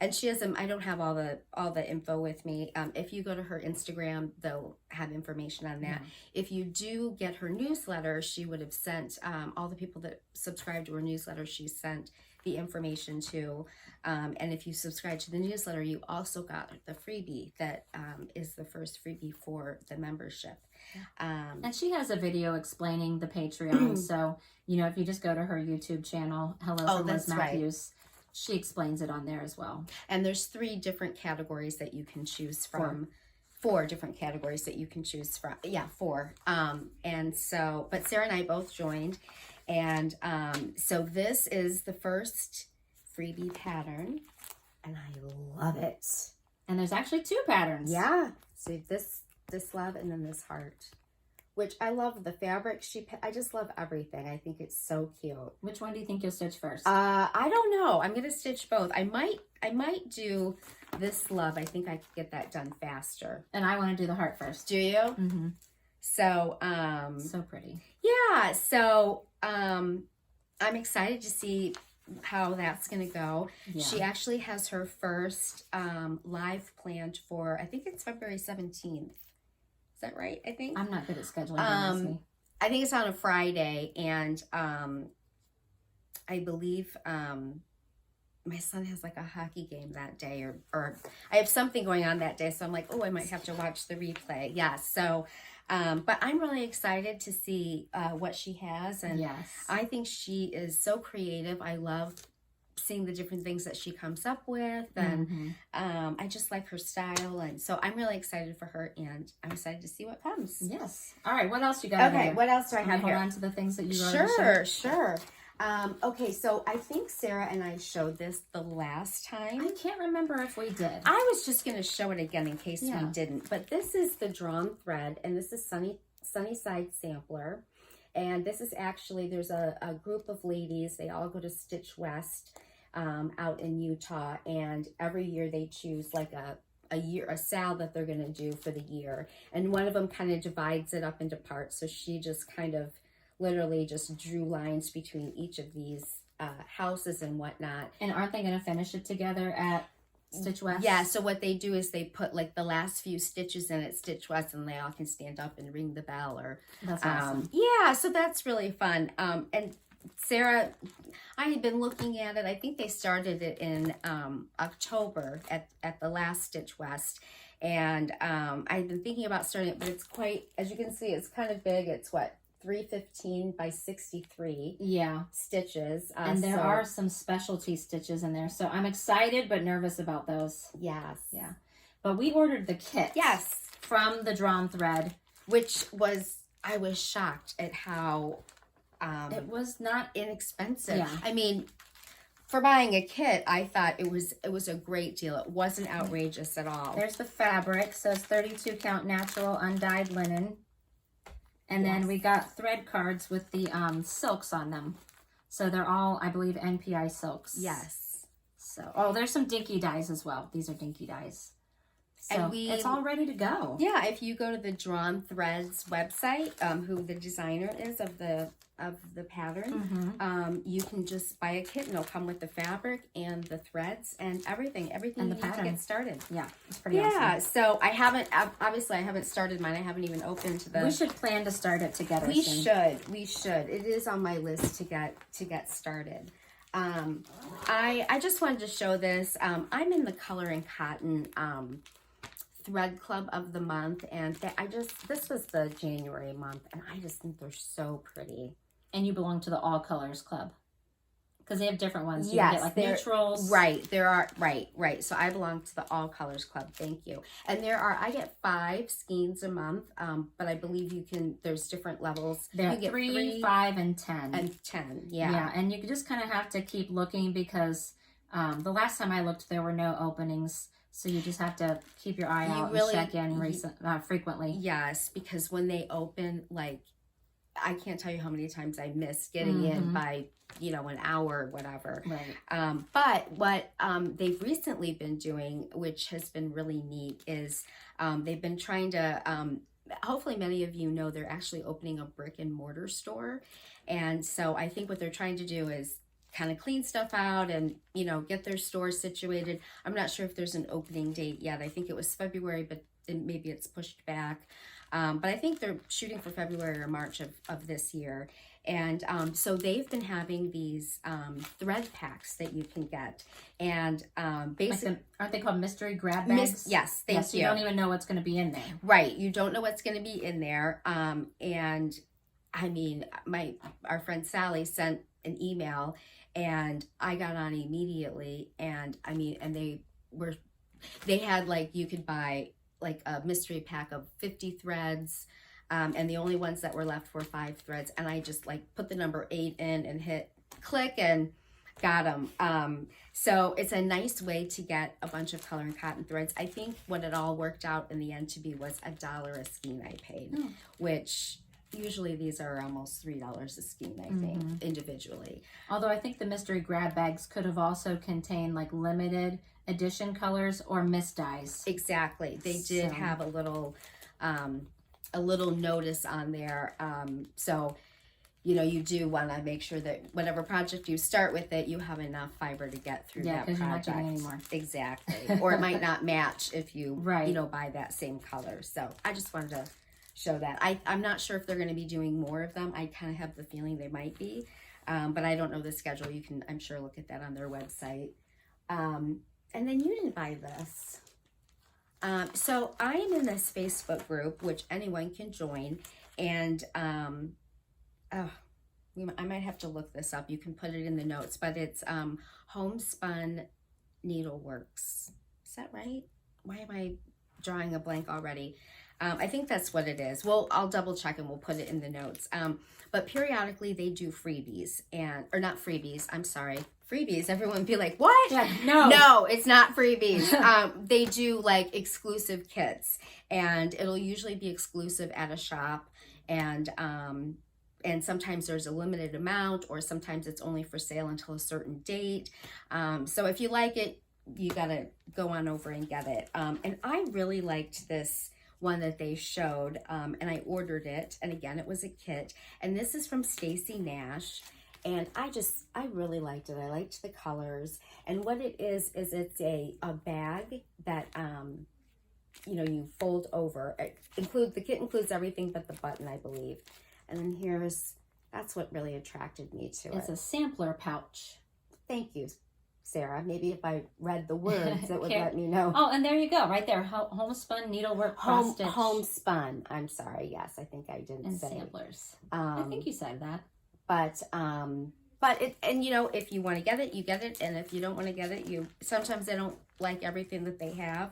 and she has I don't have all the info with me. If you go to her Instagram, they'll have information on that. If you do get her newsletter, she would have sent all the people that subscribe to her newsletter, she sent the information to. And if you subscribe to the newsletter, you also got the freebie that is the first freebie for the membership.
And she has a video explaining the Patreon. So, you know, if you just go to her YouTube channel, Hello from Liz Matthews, she explains it on there as well.
And there's 3 different categories that you can choose from. 4 different categories that you can choose from. Yeah, 4. And so, but Sarah and I both joined. And so this is the first freebie pattern, and I love it.
And there's actually 2 patterns.
Yeah. So this love and then this heart. which I love the fabric. I just love everything. I think it's so cute.
Which one do you think you'll stitch first?
I don't know. I'm gonna stitch both. I might do this love. I think I could get that done faster.
And I want to do the heart first.
Do you?
Mm-hmm.
So
so pretty.
Yeah. So I'm excited to see how that's gonna go. Yeah. She actually has her first live planned for, I think it's February 17th. Is that right? I think.
I'm not good at scheduling.
I think it's on a Friday, and I believe my son has like a hockey game that day, or I have something going on that day, so I'm like, oh, I might have to watch the replay. Yeah, so but I'm really excited to see what she has, and
yes,
I think she is so creative. I love seeing the different things that she comes up with, and I just like her style, and so I'm really excited for her, and I'm excited to see what comes.
Yes. All right, what else you got?
Okay, what else do I have
hold
here?
on to the things that you
wrote. Sure. Okay, so I think Sarah and I showed this the last time.
I can't remember if we did.
I was just going to show it again in case we didn't, but this is the drawn thread, and this is Sunnyside Sampler. And this is actually, there's a group of ladies, they all go to Stitch West out in Utah, and every year they choose like a SAL that they're going to do for the year. And one of them kind of divides it up into parts, so she just kind of literally just drew lines between each of these houses and whatnot.
And aren't they going to finish it together at Stitch West?
Yeah, so what they do is they put like the last few stitches in at Stitch West, and they all can stand up and ring the bell. Or
that's awesome.
Yeah, so that's really fun. And Sarah, I had been looking at it. I think they started it in October at the last Stitch West. And I had been thinking about starting it, but it's quite, as you can see, it's kind of big. It's what, 315 by 63 stitches,
and there are some specialty stitches in there, so I'm excited but nervous about those.
Yes.
Yeah, but we ordered the kit from the drawn thread,
which was, I was shocked at how
it was not
inexpensive. I mean, for buying a kit, I thought it was a great deal. It wasn't outrageous at all.
There's the fabric, says 32 count natural undyed linen. And then we got thread cards with the silks on them. So they're all, I believe, NPI silks.
Yes.
So, there's some dinky dyes as well. These are dinky dyes. So
and
it's all ready to go.
Yeah, if you go to the Drawn Threads website, who the designer is of the pattern, you can just buy a kit, and it'll come with the fabric and the threads and everything and you need to get started.
Yeah, it's pretty awesome.
Yeah, so I haven't started mine. I haven't even opened the.
We should plan to start it together.
We should. It is on my list to get started. I just wanted to show this. I'm in the Color and Cotton thread club of the month, and this was the January month, and I just think they're so pretty.
And you belong to the All Colors Club, because they have different ones. You can get like neutrals.
Right, there are, right. So I belong to the All Colors Club, thank you. And I get 5 skeins a month, but I believe there's different levels.
There are 3, 5, and 10.
And 10, yeah.
Yeah, and you just kind of have to keep looking, because the last time I looked, there were no openings. So you just have to keep your eye out and check in frequently.
Yes, because when they open, like, I can't tell you how many times I missed getting in by, an hour or whatever.
Right.
But what they've recently been doing, which has been really neat, is they've been trying to, hopefully many of you know, they're actually opening a brick and mortar store. And so I think what they're trying to do is kind of clean stuff out and, get their store situated. I'm not sure if there's an opening date yet. I think it was February, but maybe it's pushed back. But I think they're shooting for February or March of this year. And so they've been having these thread packs that you can get. And basically...
aren't they called mystery grab bags?
Yes, thank you.
You don't even know what's going to be in there.
Right, you don't know what's going to be in there. And I mean, our friend Sally sent an email, and I got on immediately. And I mean, and they had, like, you could buy like a mystery pack of 50 threads, and the only ones that were left were 5 threads, and I just like put the number 8 in and hit click and got them. So it's a nice way to get a bunch of Color and Cotton threads. I think what it all worked out in the end to be was $1 a skein I paid, which usually these are almost $3 a skein, I think, individually.
Although I think the mystery grab bags could have also contained like limited edition colors or misdyes.
Exactly. They did have a little notice on there. So, you know, you do want to make sure that whatever project you start with it, you have enough fiber to get through that project. You're not getting any more. Exactly. Or it might not match if you, you know, buy that same color. So I just wanted to show that. I'm not sure if they're going to be doing more of them. I kind of have the feeling they might be, but I don't know the schedule. You can, I'm sure, look at that on their website. And then you didn't buy this. So I am in this Facebook group, which anyone can join, and I might have to look this up. You can put it in the notes, but it's Homespun Needleworks. Is that right? Why am I drawing a blank already? I think that's what it is. Well, I'll double check and we'll put it in the notes. But periodically they do freebies or not freebies. I'm sorry. Freebies. Everyone would be like, what?
Yeah, no.
No, it's not freebies. They do like exclusive kits, and it'll usually be exclusive at a shop, and sometimes there's a limited amount, or sometimes it's only for sale until a certain date. So if you like it, you gotta go on over and get it. And I really liked this one that they showed, and I ordered it, and again, it was a kit, and this is from Stacy Nash, and I really liked it. I liked the colors, and what it is it's a bag that, you know, you fold over. The kit includes everything but the button, I believe. And then that's what really attracted me to it.
It's a sampler pouch.
Thank you, Sarah. Maybe if I read the words, it would let me know.
Oh, and there you go, right there. Homespun needlework cross stitch.
Homespun. I'm sorry. Yes, I think I didn't
and
say.
And samplers. I think you said that.
But you know, if you want to get it, you get it, and if you don't want to get it, sometimes they don't like everything that they have.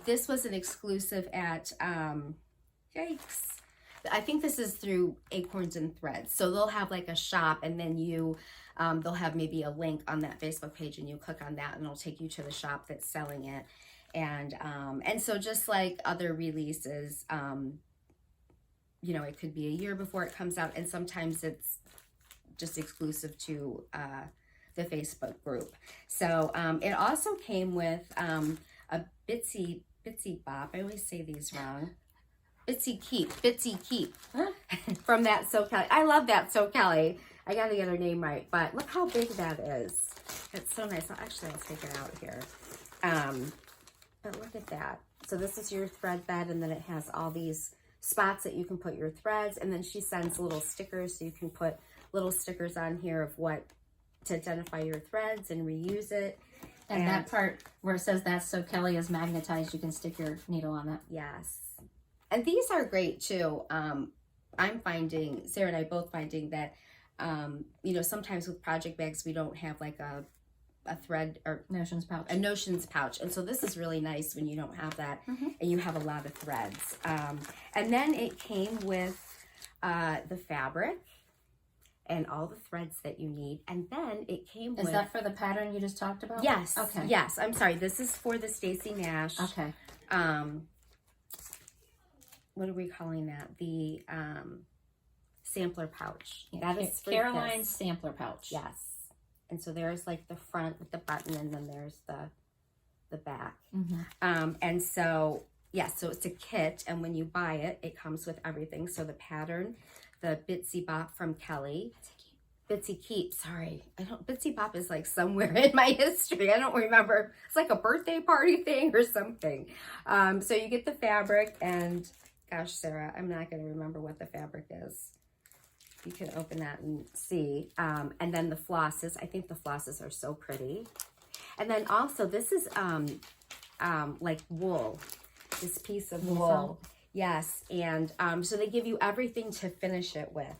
This was an exclusive at yikes. I think this is through Acorns and Threads. So they'll have like a shop, and then they'll have maybe a link on that Facebook page, and you click on that and it'll take you to the shop that's selling it. And so just like other releases, you know, it could be a year before it comes out, and sometimes it's just exclusive to the Facebook group. So it also came with a Bitsy Bop. I always say these wrong. Bitsy Keep
huh?
From That So Kelly. I love That So Kelly. I gotta get her name right, but look how big that is. It's so nice. I'll take it out here. But look at that. So this is your thread bed, and then it has all these spots that you can put your threads, and then she sends little stickers, so you can put little stickers on here of what to identify your threads and reuse it.
And that part where it says That's So Kelly is magnetized, you can stick your needle on that.
Yes. And these are great too. I'm finding, Sarah and I both finding that, you know, sometimes with project bags, we don't have like a thread or a notions pouch. And so this is really nice when you don't have that, and you have a lot of threads. And then it came with the fabric and all the threads that you need. And then it came with...
Is that for the pattern you just talked about?
Yes.
Okay.
Yes. I'm sorry. This is for the Stacy Nash.
Okay.
What are we calling that? The sampler pouch.
Yeah, that is Caroline's sampler pouch.
Yes. And so there's like the front with the button, and then there's the back. And so, yeah, so it's a kit, and when you buy it, it comes with everything. So the pattern, the Bitsy Bop from Kelly. Bitsy Keep, sorry. Bitsy Bop is like somewhere in my history. I don't remember. It's like a birthday party thing or something. So you get the fabric, and gosh, Sarah, I'm not going to remember what the fabric is. You can open that and see. And then the flosses. I think the flosses are so pretty. And then also, this is like wool. This piece of wool. Yes. And so they give you everything to finish it with.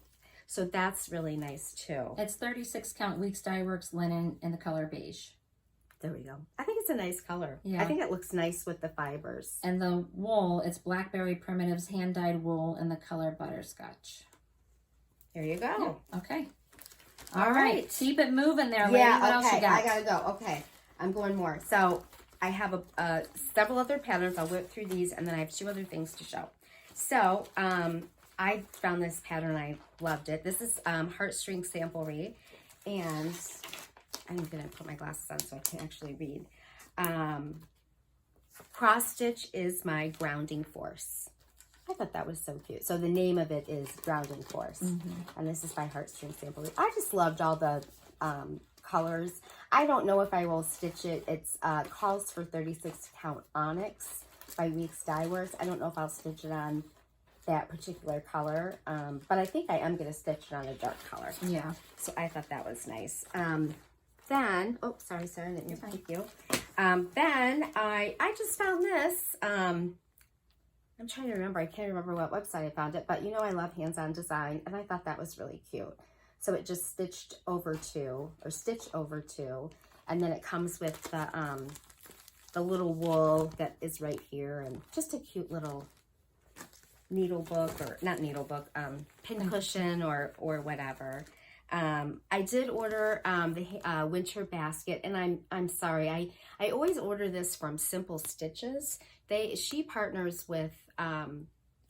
So that's really nice too.
It's 36 count Weeks Dye Works linen in the color beige.
There we go. I think it's a nice color. Yeah. I think it looks nice with the fibers.
And the wool, it's Blackberry Primitives hand-dyed wool in the color butterscotch.
There you go.
Yeah. Okay. All right. Keep it moving there, lady.
Yeah,
what else you got?
I gotta go. Okay. I'm going more. So I have several other patterns. I'll whip through these, and then I have 2 other things to show. So I found this pattern. I loved it. This is Heartstring Samplery. And I'm going to put my glasses on so I can actually read. Cross stitch is my grounding force. I thought that was so cute. So the name of it is Grounding Force. And this is by Heartstring Samplery. I just loved all the colors. I don't know if I will stitch it. It's calls for 36 count onyx by Weeks Dye Works. I don't know if I'll stitch it on that particular color, but I think I am going to stitch it on a dark color.
Yeah.
So I thought that was nice. Then, oh, sorry, Sarah, I didn't mean to keep you. Then I just found this. I'm trying to remember. I can't remember what website I found it, but you know I love hands-on design, and I thought that was really cute. So it just stitched over two, and then it comes with the little wool that is right here, and just a cute little needle book, or not needle book, pin cushion or whatever. I did order the winter basket, and I'm sorry, I always order this from Simple Stitches. She partners with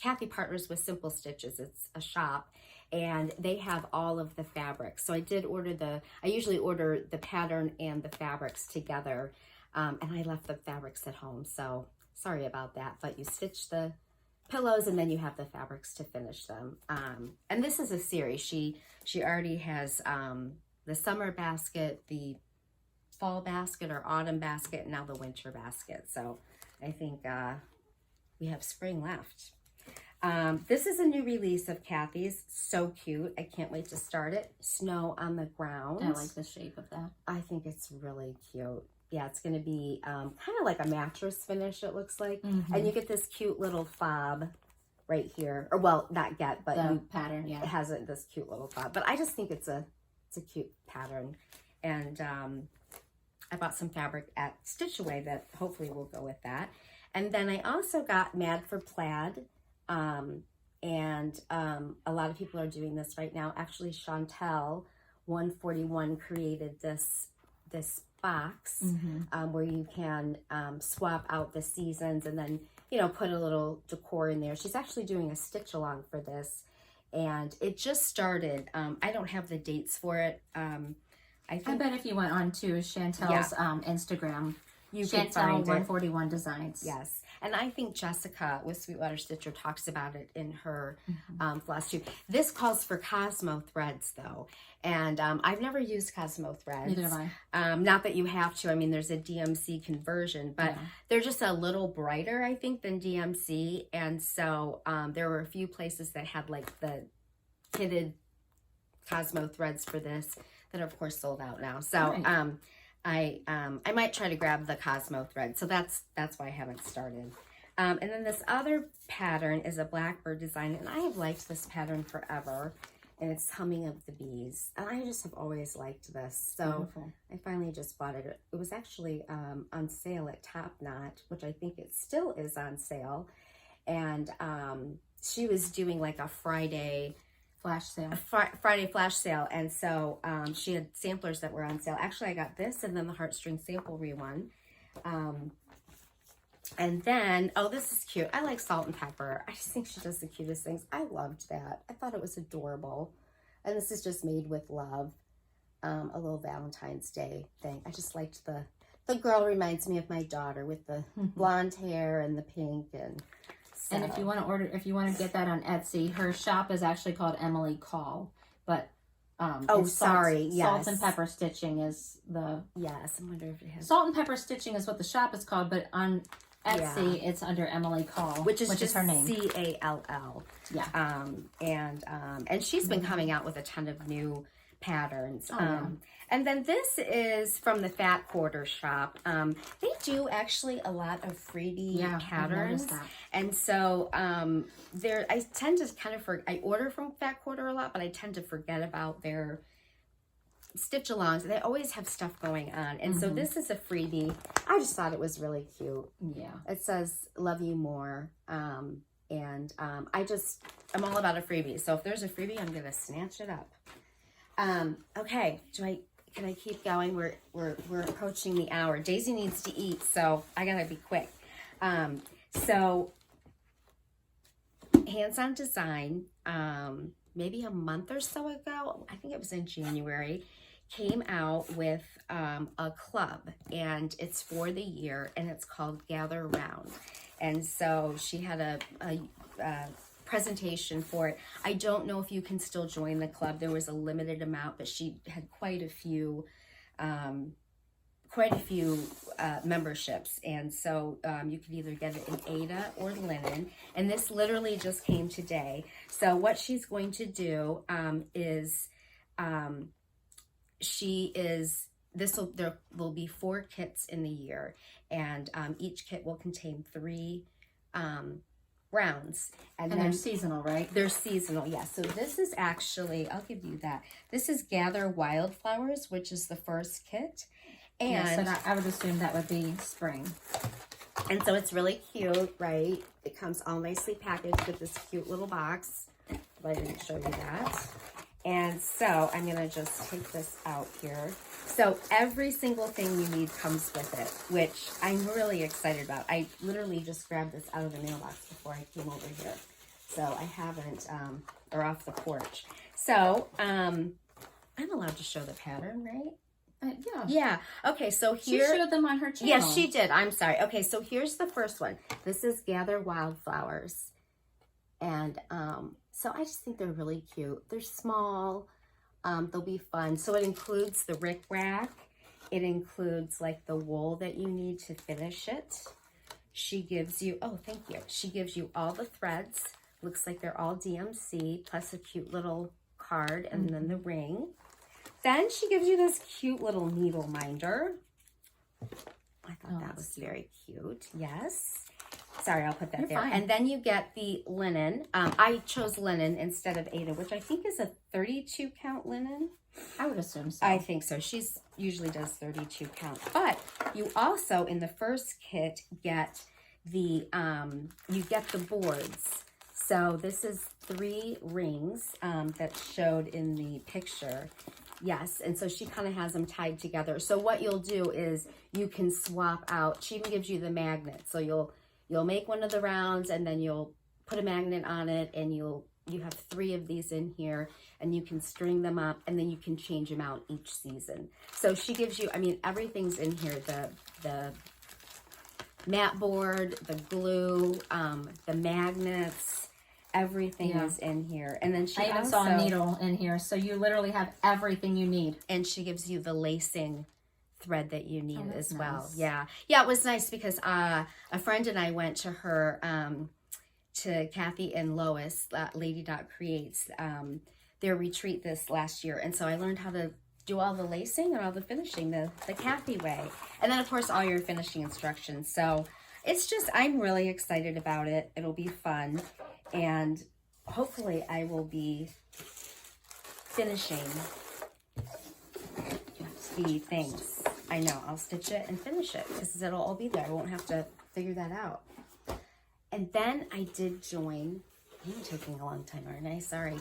Kathy partners with Simple Stitches. It's a shop, and they have all of the fabrics. So I did order I usually order the pattern and the fabrics together, and I left the fabrics at home. So sorry about that, but you stitch the pillows and then you have the fabrics to finish them. And this is a series. She already has the summer basket, the fall basket or autumn basket, and now the winter basket. So I think we have spring left. This is a new release of Kathy's. So cute. I can't wait to start it. Snow on the ground.
I like the shape of that.
I think it's really cute. Yeah, it's going to be kind of like a mattress finish, it looks like. And you get this cute little fob right here. Or, well, not yet, but
the pattern, yeah.
It has this cute little fob. But I just think it's a cute pattern. And I bought some fabric at Stitch Away that hopefully will go with that. And then I also got Mad for Plaid. And a lot of people are doing this right now. Actually, Chantel 141 created this box where you can swap out the seasons and then, you know, put a little decor in there. She's actually doing a stitch along for this, and it just started. I don't have the dates for it. I
bet if you went on to Chantel's Instagram,
you
Chantel
can find
141 Designs.
Yes. And I think Jessica with Sweetwater Stitcher talks about it in her Flosstube. This calls for Cosmo threads, though. And I've never used Cosmo threads.
Neither have I.
Not that you have to. I mean, there's a DMC conversion, but they're just a little brighter, I think, than DMC. And so there were a few places that had like the kitted Cosmo threads for this that are, of course, sold out now. So I might try to grab the Cosmo thread. So that's why I haven't started. And then this other pattern is a Blackbird design, and I have liked this pattern forever. And it's Humming of the Bees. And I just have always liked this. So
Beautiful.
I finally just bought it. It was actually on sale at Top Knot, which I think it still is on sale. And she was doing like a Friday
flash sale.
Friday flash sale. And so she had samplers that were on sale. Actually, I got this and then the Heartstring Samplery one. And then, oh, this is cute. I like Salt and Pepper. I just think she does the cutest things. I loved that. I thought it was adorable. And this is just made with love. A little Valentine's Day thing. I just liked the girl reminds me of my daughter with the blonde hair and the pink. And so.
And if you want to get that on Etsy, her shop is actually called Emily Call. But Salt and Pepper Stitching is the...
Yes, I wonder if it has...
Salt and Pepper Stitching is what the shop is called, but on Etsy, it's under Emily Call, which is her name.
CALL.
Yeah.
And she's been coming out with a ton of new patterns.
Oh, yeah.
And then this is from the Fat Quarter shop. They do actually a lot of freebie patterns. And so I tend to kind of I order from Fat Quarter a lot, but I tend to forget about their stitch alongs. They always have stuff going on. And so this is a freebie. I just thought it was really cute.
Yeah. It
says love you more. I'm all about a freebie. So if there's a freebie, I'm gonna snatch it up. Okay, can I keep going? We're approaching the hour. Daisy needs to eat, so I gotta be quick. So Hands-On Design, maybe a month or so ago, I think it was in January, came out with a club, and it's for the year, and it's called Gather Round. And so she had a presentation for it. I don't know if you can still join the club. There was a limited amount, but she had quite a few memberships, and so you could either get it in Ada or linen, and this literally just came today. So what she's going to do is there will be 4 kits in the year, and each kit will contain 3 rounds,
and they're seasonal, right?
They're seasonal, yes. So this is actually, I'll give you that. This is Gather Wildflowers, which is the first kit. And
yeah, so I would assume that would be spring.
And so it's really cute, right? It comes all nicely packaged with this cute little box. But I didn't show you that. And so I'm going to just take this out here. So every single thing you need comes with it, which I'm really excited about. I literally just grabbed this out of the mailbox before I came over here. So I haven't, or off the porch. So I'm allowed to show the pattern, right?
Yeah.
Yeah. Okay, so here...
She showed them on her channel.
Yes, she did. I'm sorry. Okay, so here's the first one. This is Gather Wildflowers. And so I just think they're really cute. They're small. They'll be fun. So it includes the rickrack. It includes like the wool that you need to finish it. She gives you... Oh, thank you. She gives you all the threads. Looks like they're all DMC, plus a cute little card, and then the ring. Then she gives you this cute little needle minder. I thought that was very cute. Yes. Sorry, I'll put that
You're
there.
fine.
And then you get the linen. I chose linen instead of Ada, which I think is a 32 count linen.
I would assume so.
I think so. She usually does 32 count. But you also, in the first kit, get the boards. So this is 3 rings that showed in the picture. Yes, and so she kind of has them tied together. So what you'll do is you can swap out. She even gives you the magnet. So you'll make one of the rounds, and then you'll put a magnet on it, and you have 3 of these in here, and you can string them up, and then you can change them out each season. So she gives you, I mean, everything's in here. The mat board, the glue, the magnets. Everything is in here. And then
I even saw a needle in here, so you literally have everything you need.
And she gives you the lacing thread that you need as well.
Nice.
Yeah, it was nice because a friend and I went to her, to Kathy and Lois, Lady Dot Creates, their retreat this last year. And so I learned how to do all the lacing and all the finishing the Kathy way. And then, of course, all your finishing instructions. So it's just, I'm really excited about it. It'll be fun. And hopefully I will be finishing the things. I know, I'll stitch it and finish it because it'll all be there. I won't have to figure that out. And then I did join, I'm taking a long time, aren't I? Sorry.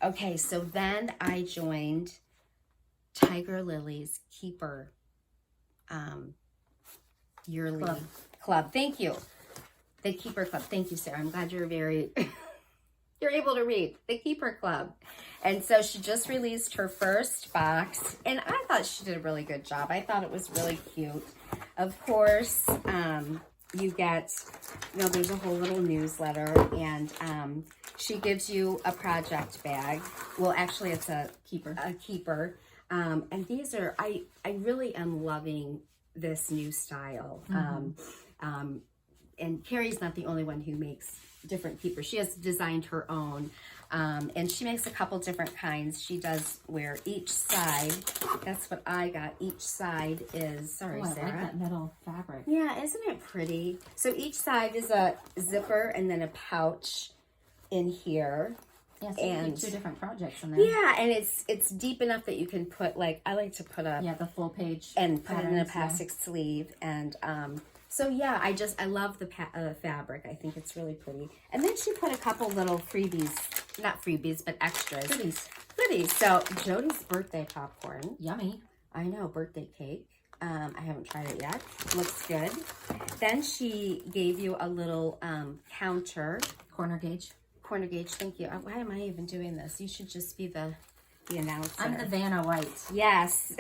Okay, so then I joined Tiger Lily's Keeper yearly club. Thank you. The Keeper Club. Thank you, Sarah. I'm glad you're you're able to read. The Keeper Club. And so she just released her first box, and I thought she did a really good job. I thought it was really cute. Of course, you get, there's a whole little newsletter, and she gives you a project bag. Well, actually, it's a keeper. And these are, I really am loving this new style. And Carrie's not the only one who makes different keepers. She has designed her own. And she makes a couple different kinds. She does where each side, that's what I got. Each side is, sorry, Sarah.
I like that metal fabric.
Yeah, isn't it pretty? So each side is a zipper and then a pouch in here.
Yeah, so
and
you get 2 different projects in there.
Yeah, and it's deep enough that you can put, like, I like to put
the full page
and put it in a plastic sleeve. And so yeah, I love the fabric. I think it's really pretty. And then she put a couple little freebies, not freebies, but extras. Goodies. So Jody's birthday popcorn.
Yummy.
I know, birthday cake. I haven't tried it yet. Looks good. Then she gave you a little counter.
Corner gauge.
corner gauge. Thank you. Why am I even doing this? You should just be the announcer.
I'm the Vanna White.
Yes.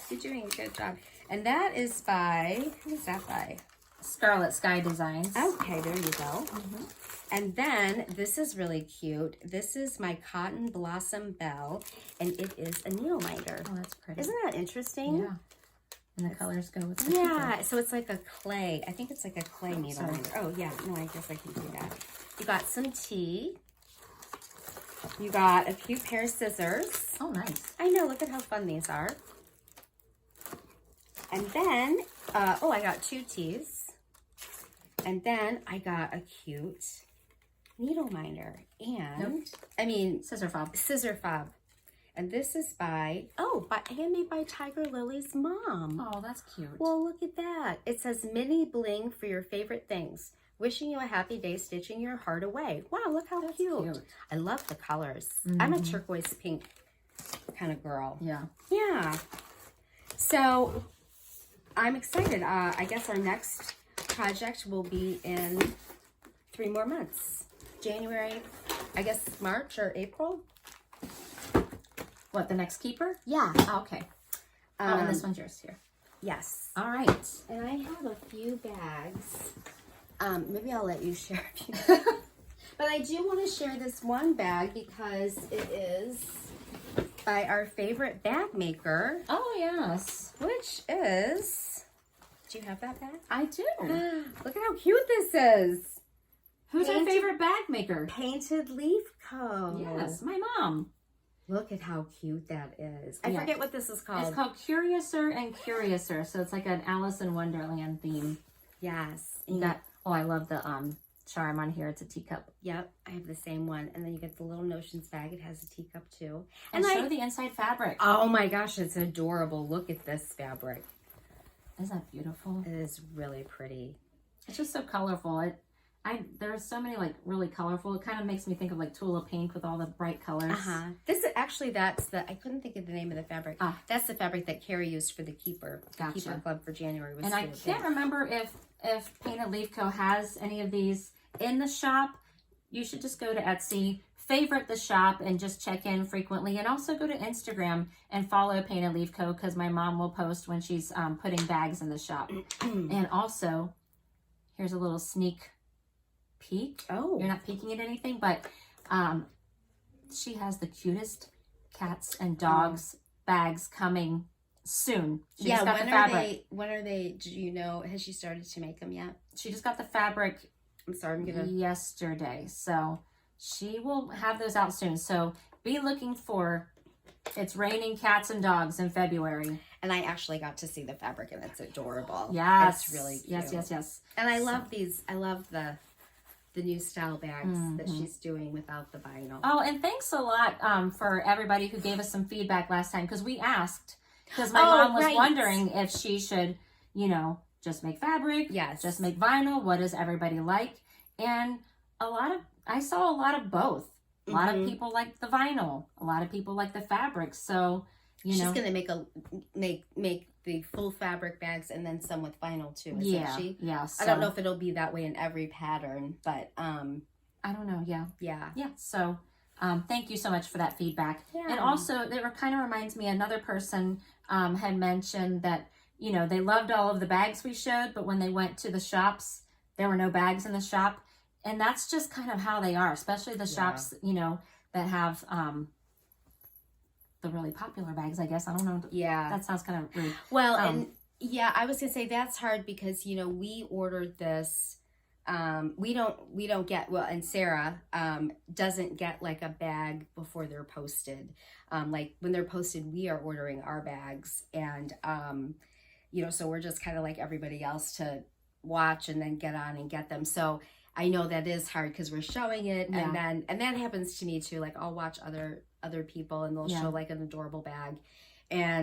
You're doing a good job. And that is by, who is that by?
Scarlet Sky Designs.
Okay, there you go. And then this is really cute. This is my Cotton Blossom Bell, and it is a needle minder.
Oh, that's pretty.
Isn't that interesting?
Yeah. And the colors go with the
Yeah,
paper.
so it's like a clay. I think it's like a clay needle minder. Oh, yeah. No, I guess I can do that. You got some tea. You got a cute pair of scissors.
Oh, nice.
I know. Look at how fun these are. And then, oh, I got 2 teas. And then I got a cute needle minder. And, I mean,
Scissor fob.
scissor fob. And this is handmade by Tiger Lily's mom.
Oh, that's cute.
Well, look at that. It says mini bling for your favorite things. Wishing you a happy day, stitching your heart away. Wow, look how cute. I love the colors. I'm a turquoise pink kind of girl.
Yeah.
Yeah. So I'm excited. I guess our next project will be in 3 more months. January, I guess March or April.
What, the next keeper?
Yeah.
Oh, okay. And this one's yours here.
Yes.
All right.
And I have a few bags. Maybe I'll let you share a few. But I do want to share this one bag because it is by our favorite bag maker,
Oh, yes.
which is... Do you have that bag?
I do.
Look at how cute this is.
Who's our
Painted-
favorite bag maker?
Painted Leaf Co.
Yes, my mom.
Look at how cute that is. I
Yeah.
forget what this is called.
It's called Curiouser and Curiouser. So it's like an Alice in Wonderland theme.
Yes.
You got, oh, I love the charm on here. It's a teacup.
Yep, I have the same one. And then you get the little Notions bag. It has a teacup too.
And show the inside fabric.
Oh my gosh, it's adorable. Look at this fabric.
Isn't that beautiful?
It is really pretty.
It's just so colorful. There's so many like really colorful. It kind of makes me think of like Tula Pink with all the bright colors.
This is actually, I couldn't think of the name of the fabric. That's the fabric that Carrie used for the Keeper.
Gotcha.
The Keeper Club for January. Was
And I can't remember if Painted Leaf Co. has any of these in the shop. You should just go to Etsy, favorite the shop, and just check in frequently. And also go to Instagram and follow Painted Leaf Co. because my mom will post when she's putting bags in the shop. And also, here's a little sneak peek.
Oh.
You're not peeking at anything, but she has the cutest cats and dogs bags coming soon. She just got the fabric.
When are they, do you know, has she started to make them yet?
She just got the fabric
I'm sorry, I'm gonna...
yesterday. So she will have those out soon. So be looking for It's Raining Cats and Dogs in February.
And I actually got to see the fabric and it's adorable.
Yes.
It's really cute.
Yes.
And I love these. I love the new style bags that she's doing without the vinyl.
Oh, and thanks a lot for everybody who gave us some feedback last time, because we asked, because my mom was wondering if she should, just make fabric, just make vinyl. What does everybody like? And I saw a lot of both. A lot of people like the vinyl. A lot of people like the fabric. So,
she's gonna make the full fabric bags and then some with vinyl too, isn't she?
Yeah. So,
I don't know if it'll be that way in every pattern, but
I don't know. Yeah.
Yeah.
So thank you so much for that feedback.
Yeah.
And also, it kind of reminds me, another person had mentioned that, they loved all of the bags we showed, but when they went to the shops, there were no bags in the shop. And that's just kind of how they are, especially the shops, that have the really popular bags, I guess. I don't know.
Yeah.
That sounds kind of rude.
Well, and yeah, I was going to say that's hard because, we ordered this. We don't get, and Sarah doesn't get like a bag before they're posted. Like when they're posted, we are ordering our bags, and, so we're just kind of like everybody else to watch and then get on and get them. So I know that is hard because we're showing it, and that happens to me too. Like I'll watch other people and they'll show like an adorable bag,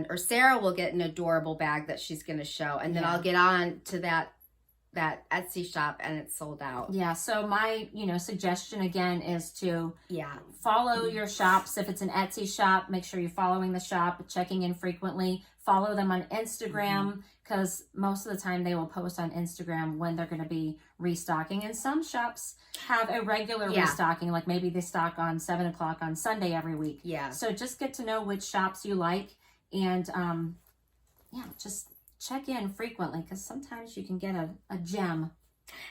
or Sarah will get an adorable bag that she's going to show, and then I'll get on to that that Etsy shop and it's sold out.
Yeah, so my, suggestion again is to
Yeah.
follow your shops. If it's an Etsy shop, make sure you're following the shop, checking in frequently. Follow them on Instagram, because most of the time they will post on Instagram when they're going to be restocking. And some shops have a regular restocking, like maybe they stock on 7 o'clock on Sunday every week.
Yeah.
So just get to know which shops you like, and just check in frequently, because sometimes you can get a gem.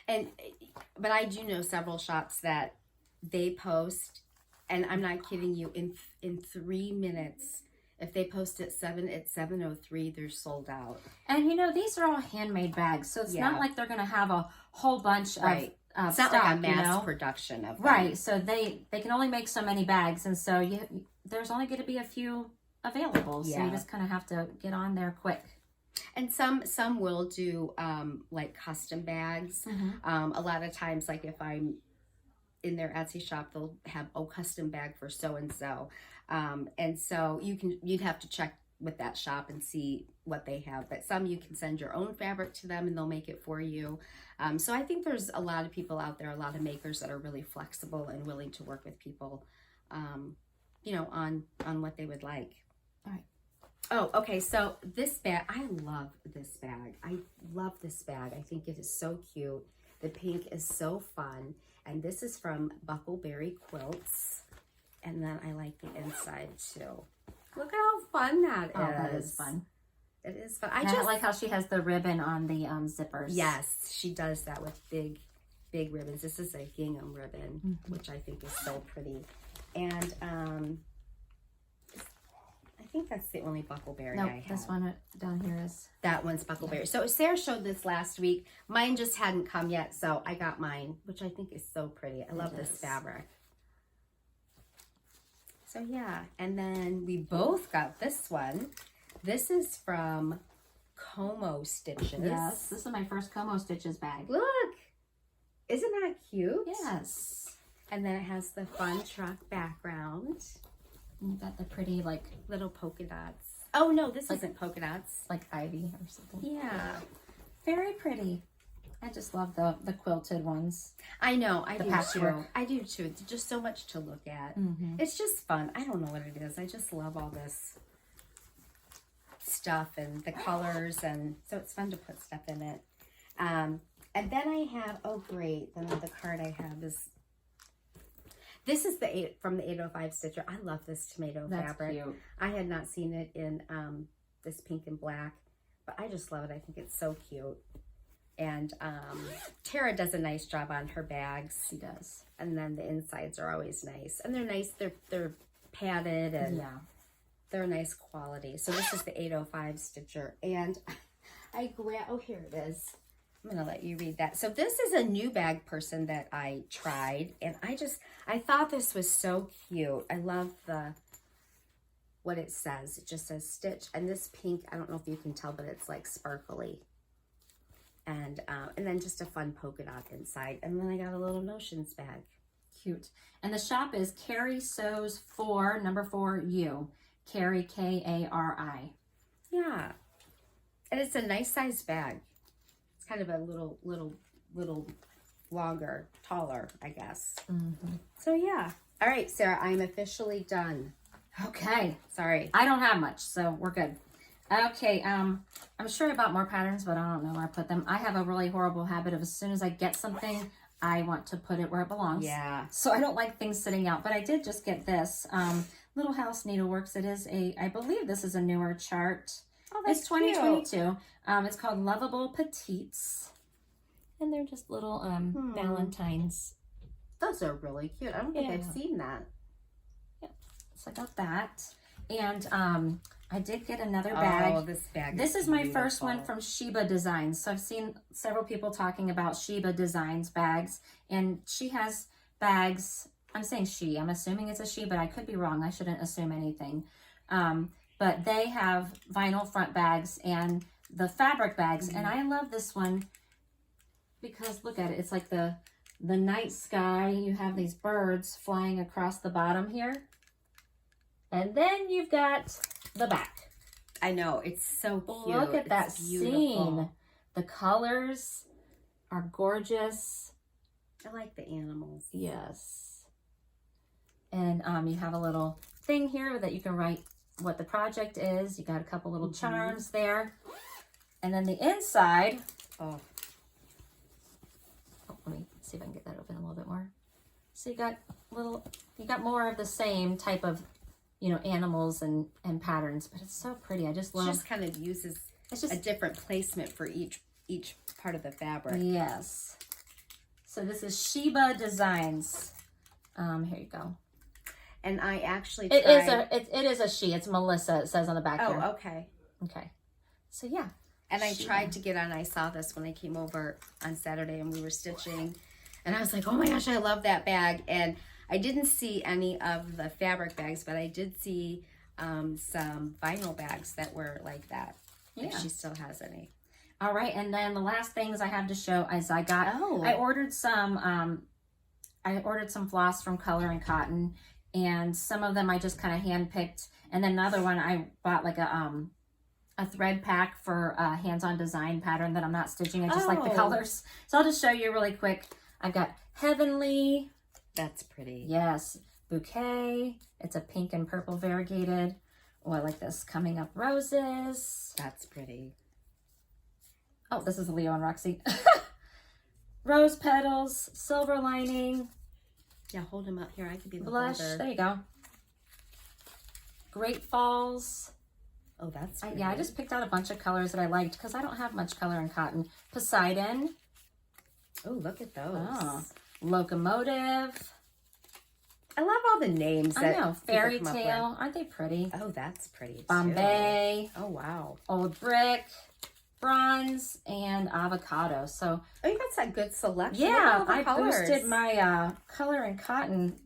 But I do know several shops that they post, and I'm not kidding you, in 3 minutes, if they post at 7:03, they're sold out.
And these are all handmade bags, so it's not like they're going to have a whole bunch of
it's
stock,
not like a mass production of them.
Right, so they can only make so many bags, and so there's only going to be a few available, so you just kind of have to get on there quick.
And some will do like custom bags. A lot of times, like if I'm in their Etsy shop, they'll have a custom bag for so and so. And so you'd have to check with that shop and see what they have. But some you can send your own fabric to them and they'll make it for you. So I think there's a lot of people out there, a lot of makers that are really flexible and willing to work with people, on what they would like.
All right.
Oh, okay. So this bag, I love this bag. I love this bag. I think it is so cute. The pink is so fun. And this is from Buckleberrie Quilts. And then I like the inside too. Look at how fun that is.
Oh, that is fun.
It is fun.
I just like how she has the ribbon on the zippers.
Yes, she does that with big ribbons. This is a gingham ribbon, which I think is so pretty. And I think that's the only Buckleberrie I have.
This one down here is...
That one's Buckleberrie. Yeah. So Sarah showed this last week. Mine just hadn't come yet, so I got mine, which I think is so pretty. I love this fabric. So yeah, and then we both got this one. This is from Como Stitches.
Yes, this is my first Como Stitches bag.
Look! Isn't that cute?
Yes.
And then it has the fun truck background.
And you got the pretty, like...
little polka dots. Oh, no, this isn't polka dots.
Like ivy or something.
Yeah.
Very pretty. I just love the quilted ones.
I know, I do
patchwork.
too. I do too. It's just so much to look at. It's just fun. I don't know what it is. I just love all this stuff and the colors, and so it's fun to put stuff in it. And then I have, oh great, then the card I have is, this is from the 805 Stitcher. I love this tomato fabric. Cute. I had not seen it in this pink and black, but I just love it. I think it's so cute. And Tara does a nice job on her bags.
She does.
And then the insides are always nice. And they're nice. They're padded and they're a nice quality. So this is the 805 Stitcher. And I oh, here it is. I'm going to let you read that. So this is a new bag person that I tried. And I thought this was so cute. I love what it says. It just says Stitch. And this pink, I don't know if you can tell, but it's like sparkly. And then just a fun polka dot inside. And then I got a little notions bag.
Cute. And the shop is Carrie Sews 4, number 4U. Carrie, Kari.
Yeah. And it's a nice size bag. It's kind of a little longer, taller, I guess. So yeah. All right, Sarah, I'm officially done.
Okay.
Sorry.
I don't have much, so we're good. Okay, I'm sure I bought more patterns, but I don't know where I put them. I have a really horrible habit of, as soon as I get something, I want to put it where it belongs.
Yeah.
So I don't like things sitting out, but I did just get this. Little House Needleworks. It is I believe this is a newer chart.
Oh, that's
It's 2022. It's called Lovable Petites. And they're just little Valentines.
Those are really cute. I don't think I've seen that.
Yeah. So I got that. And I did get another bag.
Oh, this bag.
This is my first one from Sheba Designs. So I've seen several people talking about Sheba Designs bags, and she has bags. I'm saying she. I'm assuming it's a she, but I could be wrong. I shouldn't assume anything. But they have vinyl front bags and the fabric bags, and I love this one because look at it. It's like the night sky. You have these birds flying across the bottom here. And then you've got the back.
I know, it's so cute.
Look at that scene. The colors. are gorgeous.
I like the animals.
Yes. And you have a little thing here that you can write what the project is. You got a couple little charms there. And then the inside, let me see if I can get that open a little bit more. So you got more of the same type of, you know, animals and patterns, but it's so pretty. I just love.
It just kind of uses a different placement for each part of the fabric.
Yes. So this is Sheba Designs. Here you go.
And I actually
it is a she. It's Melissa. It says on the back here.
Oh, okay.
Okay. So yeah.
And I tried to get on. I saw this when I came over on Saturday and we were stitching, and I was like, oh my gosh, I love that bag. And I didn't see any of the fabric bags, but I did see some vinyl bags that were like that.
Yeah.
If she still has any.
All right, and then the last things I have to show is I ordered some floss from Color and Cotton, and some of them I just kind of hand-picked, and then another one I bought like a thread pack for a hands-on design pattern that I'm not stitching. I just like the colors. So I'll just show you really quick. I've got Heavenly.
That's pretty.
Yes. Bouquet. It's a pink and purple variegated. Oh, I like this. Coming Up Roses.
That's pretty.
Oh, this is Leo and Roxy. Rose Petals. Silver Lining.
Yeah, hold them up here. I could be the
Blush.
holder.
There you go. Great Falls.
Oh, that's pretty.
Yeah, I just picked out a bunch of colors that I liked because I don't have much Color and Cotton. Poseidon.
Oh, look at those.
Oh. Locomotive.
I love all the names.
I know. Fairy Tale. Aren't they pretty?
Oh, that's pretty too.
Bombay.
Oh, wow.
Old Brick. Bronze and Avocado. So
you got that good selection.
Yeah, I boosted my Color and Cotton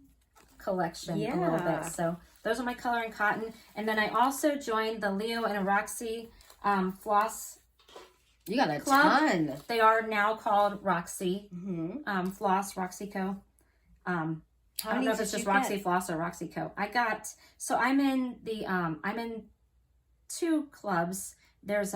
collection a little bit. So those are my Color and Cotton. And then I also joined the Leo and Roxy Floss.
You got a
club.
ton.
They are now called Roxy. Floss, Roxy Co. I don't know if it's just Roxy Floss or Roxy Co. I'm in two clubs. There's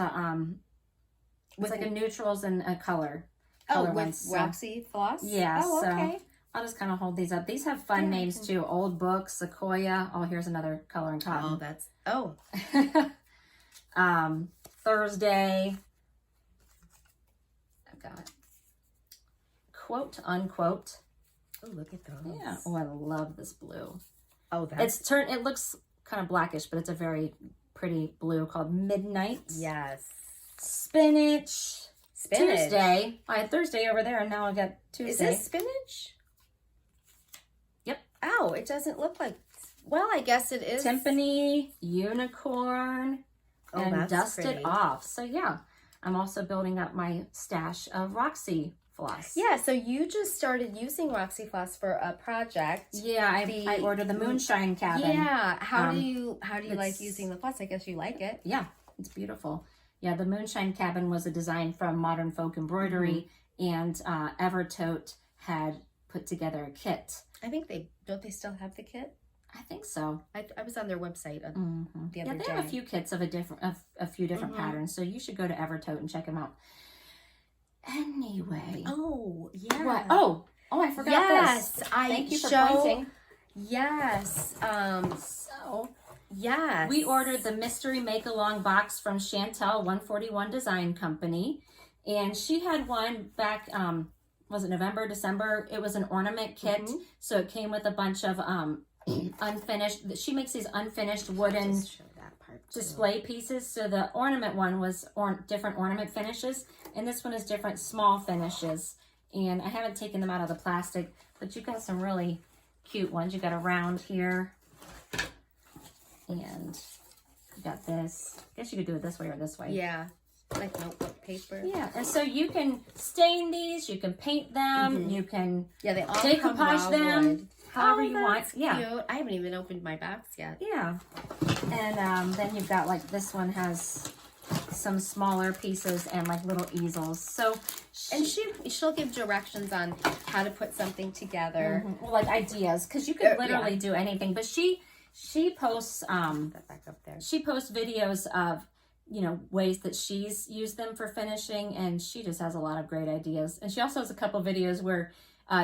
it's like a neutrals and a color.
With Roxy Floss?
Yeah.
Oh, okay.
So I'll just kind of hold these up. These have fun names too. Old Book, Sequoia. Oh, here's another Color and Cotton. Thursday. I've got Quote Unquote.
Oh, look at those.
Yeah. Oh, I love this blue.
Oh, that's...
It looks kind of blackish, but it's a very pretty blue called Midnight.
Yes.
Spinach. Tuesday. I had Thursday over there, and now I got Tuesday.
Is this spinach?
Yep.
Oh, it doesn't look like... Well, I guess it is.
Timpani, Unicorn, and Dusted
pretty.
Off. So, yeah. I'm also building up my stash of Roxy Floss.
Yeah, so you just started using Roxy Floss for a project.
Yeah, I ordered the Moonshine Cabin.
Yeah. How do you like using the floss? I guess you like it.
Yeah, it's beautiful. Yeah, the Moonshine Cabin was a design from Modern Folk Embroidery, and Evertote had put together a kit.
I think don't they still have the kit?
I think so.
I was on their website the other day.
They have a few kits of a few different patterns, so you should go to Evertote and check them out. Anyway.
Oh, yeah.
What? Oh, I forgot this. Thank you for pointing.
Yes. Yes.
We ordered the Mystery Make-Along box from Chantel 141 Design Company. And she had one back, was it November, December? It was an ornament kit. So it came with a bunch of unfinished, she makes these unfinished wooden display pieces. So the ornament one was different ornament finishes. And this one is different small finishes. And I haven't taken them out of the plastic, but you got some really cute ones. You got a round here. And you got this. I guess you could do it this way or this way.
Yeah. Like notebook paper.
Yeah. And so you can stain these. You can paint them. You can
they all
decoupage them however you want.
Cute. Yeah. I haven't even opened my box yet.
Yeah. And then you've got like this one has some smaller pieces and like little easels. So
she'll give directions on how to put something together.
Well, like ideas, because you could literally do anything. But she posts
that back up there.
She posts videos of ways that she's used them for finishing, and she just has a lot of great ideas. And she also has a couple videos where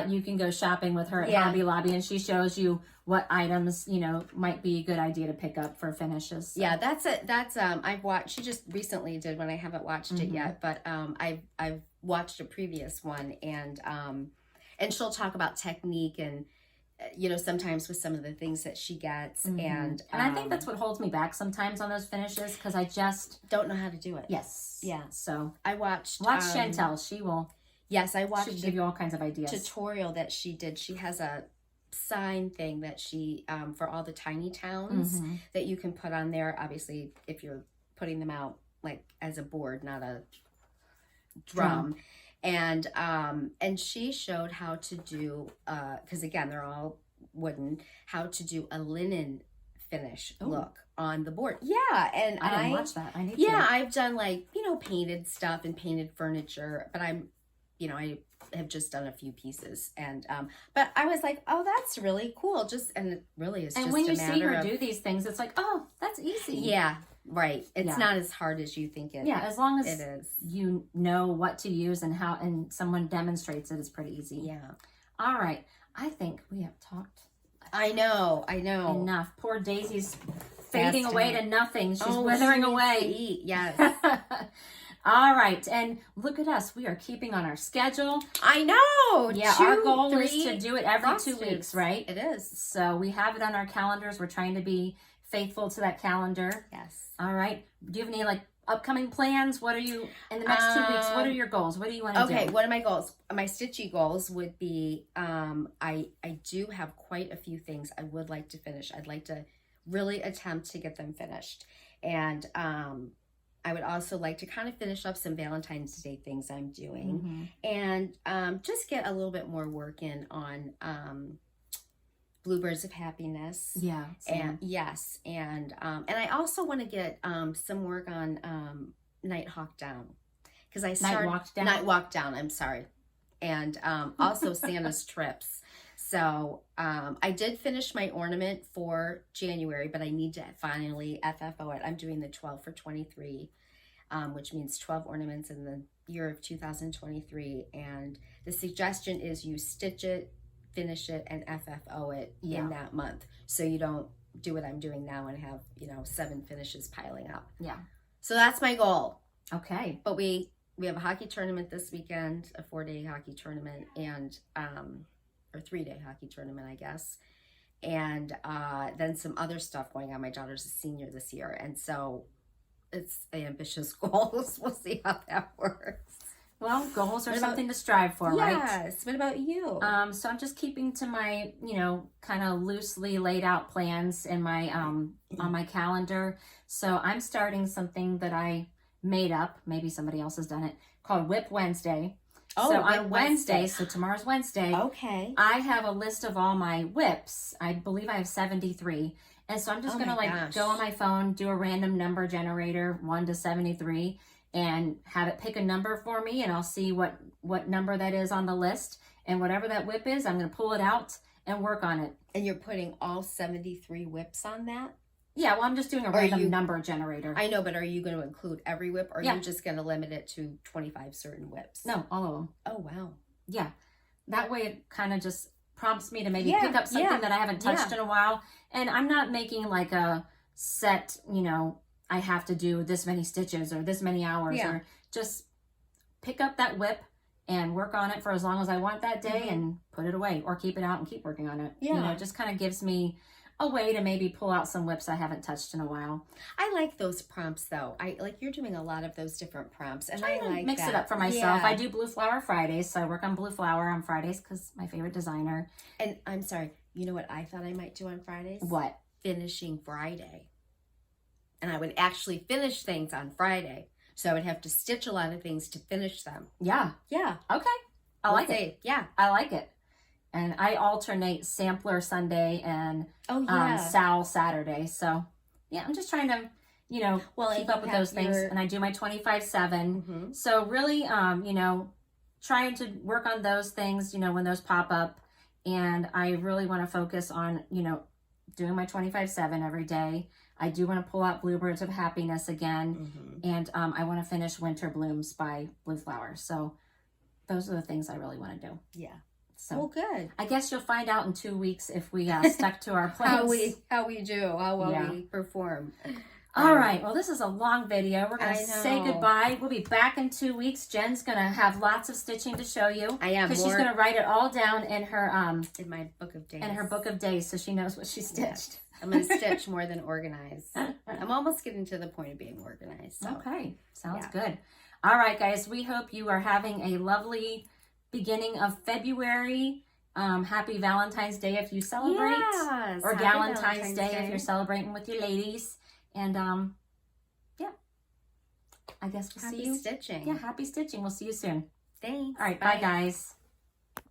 you can go shopping with her at Hobby Lobby, and she shows you what items, might be a good idea to pick up for finishes. So.
Yeah, that's I've watched, she just recently did one. I haven't watched it yet, but I've watched a previous one, and she'll talk about technique and, sometimes with some of the things that she gets. And
I think that's what holds me back sometimes on those finishes, because I just
don't know how to do it.
Yes. Yeah. So
I watched
Chantel. She will.
Yes, I watched.
She'll give you all kinds of ideas.
Tutorial that she did. She has a sign thing that she for all the tiny towns that you can put on there. Obviously, if you're putting them out like as a board, not a drum. And she showed how to do because again they're all wooden, how to do a linen finish look on the board. Yeah, and
I didn't watch that. I need to.
Yeah, I've done like painted stuff and painted furniture, but I have just done a few pieces, and but I was like, oh, that's really cool. And it really is.
And
just
when you
a
see her
of,
do these things, it's like, oh, that's easy.
Yeah. Right. It's not as hard as you think it.
Yeah, as long as
it is.
You know what to use and how, and someone demonstrates it's pretty easy.
Yeah.
All right. I think we have talked.
I know.
Enough. Poor Daisy's fading away to nothing. She's withering away.
Eat. Yes.
All right. And look at us. We are keeping on our schedule.
I know.
Yeah. Our goal is to do it every 2 weeks, right?
It is.
So we have it on our calendars. We're trying to be faithful to that calendar.
Yes.
All right. Do you have any upcoming plans? What are you in the next 2 weeks? What are your goals? What do you want to do?
Okay. What are my goals? My stitchy goals would be, I do have quite a few things I would like to finish. I'd like to really attempt to get them finished. And, I would also like to kind of finish up some Valentine's Day things I'm doing, and just get a little bit more work in on Bluebirds of Happiness.
Yeah.
And yes. And I also want to get some work on Nighthawk Down, because I started Nightwalk Down. I'm sorry. And also Santa's Trips. So I did finish my ornament for January, but I need to finally FFO it. I'm doing the 12 for 23, which means 12 ornaments in the year of 2023. And the suggestion is you stitch it, finish it, and FFO it in that month, so you don't do what I'm doing now and have 7 finishes piling up.
Yeah.
So that's my goal.
Okay.
But we have a hockey tournament this weekend, a 4-day hockey tournament, and or 3-day hockey tournament, I guess, and then some other stuff going on. My daughter's a senior this year, and so it's ambitious goals. We'll see how that works.
Well, goals are something to strive for, right?
Yes. What about you?
So I'm just keeping to my, kind of loosely laid out plans in my on my calendar. So I'm starting something that I made up. Maybe somebody else has done it, called WIP Wednesday.
Oh,
so on Wednesday, so tomorrow's Wednesday.
Okay.
I have a list of all my WIPs. I believe I have 73. And so I'm just going to go on my phone, do a random number generator, 1 to 73, and have it pick a number for me, and I'll see what number that is on the list. And whatever that WIP is, I'm going to pull it out and work on it.
And you're putting all 73 WIPs on that?
Yeah, well, I'm just doing a random number generator.
I know, but are you going to include every WIP, or are you just going to limit it to 25 certain WIPs?
No, all of them.
Oh, wow.
Yeah. That way it kind of just prompts me to maybe pick up something that I haven't touched in a while. And I'm not making like a set, I have to do this many stitches or this many hours, or just pick up that WIP and work on it for as long as I want that day and put it away, or keep it out and keep working on it.
Yeah.
It just kind of gives me a way to maybe pull out some WIPs I haven't touched in a while.
I like those prompts though. I like, you're doing a lot of those different prompts, and I like
mix it up for myself. I do Blue Flower Fridays, so I work on Blue Flower on Fridays because my favorite designer.
And I'm sorry, you know what I thought I might do on Fridays?
What?
Finishing Friday. And I would actually finish things on Friday, so I would have to stitch a lot of things to finish them.
Yeah.
Yeah.
Okay. I like it.
Yeah.
I like it. And I alternate Sampler Sunday and SAL Saturday. So, yeah, I'm just trying to, keep up with those things. And I do my 25/7. So really, trying to work on those things, when those pop up. And I really want to focus on, doing my 25/7 every day. I do want to pull out Bluebirds of Happiness again.
Mm-hmm.
And I want to finish Winter Blooms by Blue Flower. So those are the things I really want to do.
Yeah.
So
well, good.
I guess you'll find out in 2 weeks if we stuck to our plans.
how we do, how well we perform.
All right. Well, this is a long video. We're going to say goodbye. We'll be back in 2 weeks. Jen's going to have lots of stitching to show you.
I am.
Because she's going to write it all down in her
in my book of days.
In her book of days, so she knows what she stitched.
Yes. I'm going to stitch more than organize. I'm almost getting to the point of being organized. So.
Okay. Sounds good. All right, guys. We hope you are having a lovely beginning of February. Happy Valentine's Day if you celebrate.
Yes,
or Galentine's Day if you're celebrating with your ladies. And yeah, I guess we'll see you.
Happy stitching.
Yeah, happy stitching. We'll see you soon.
Thanks.
All right, bye guys.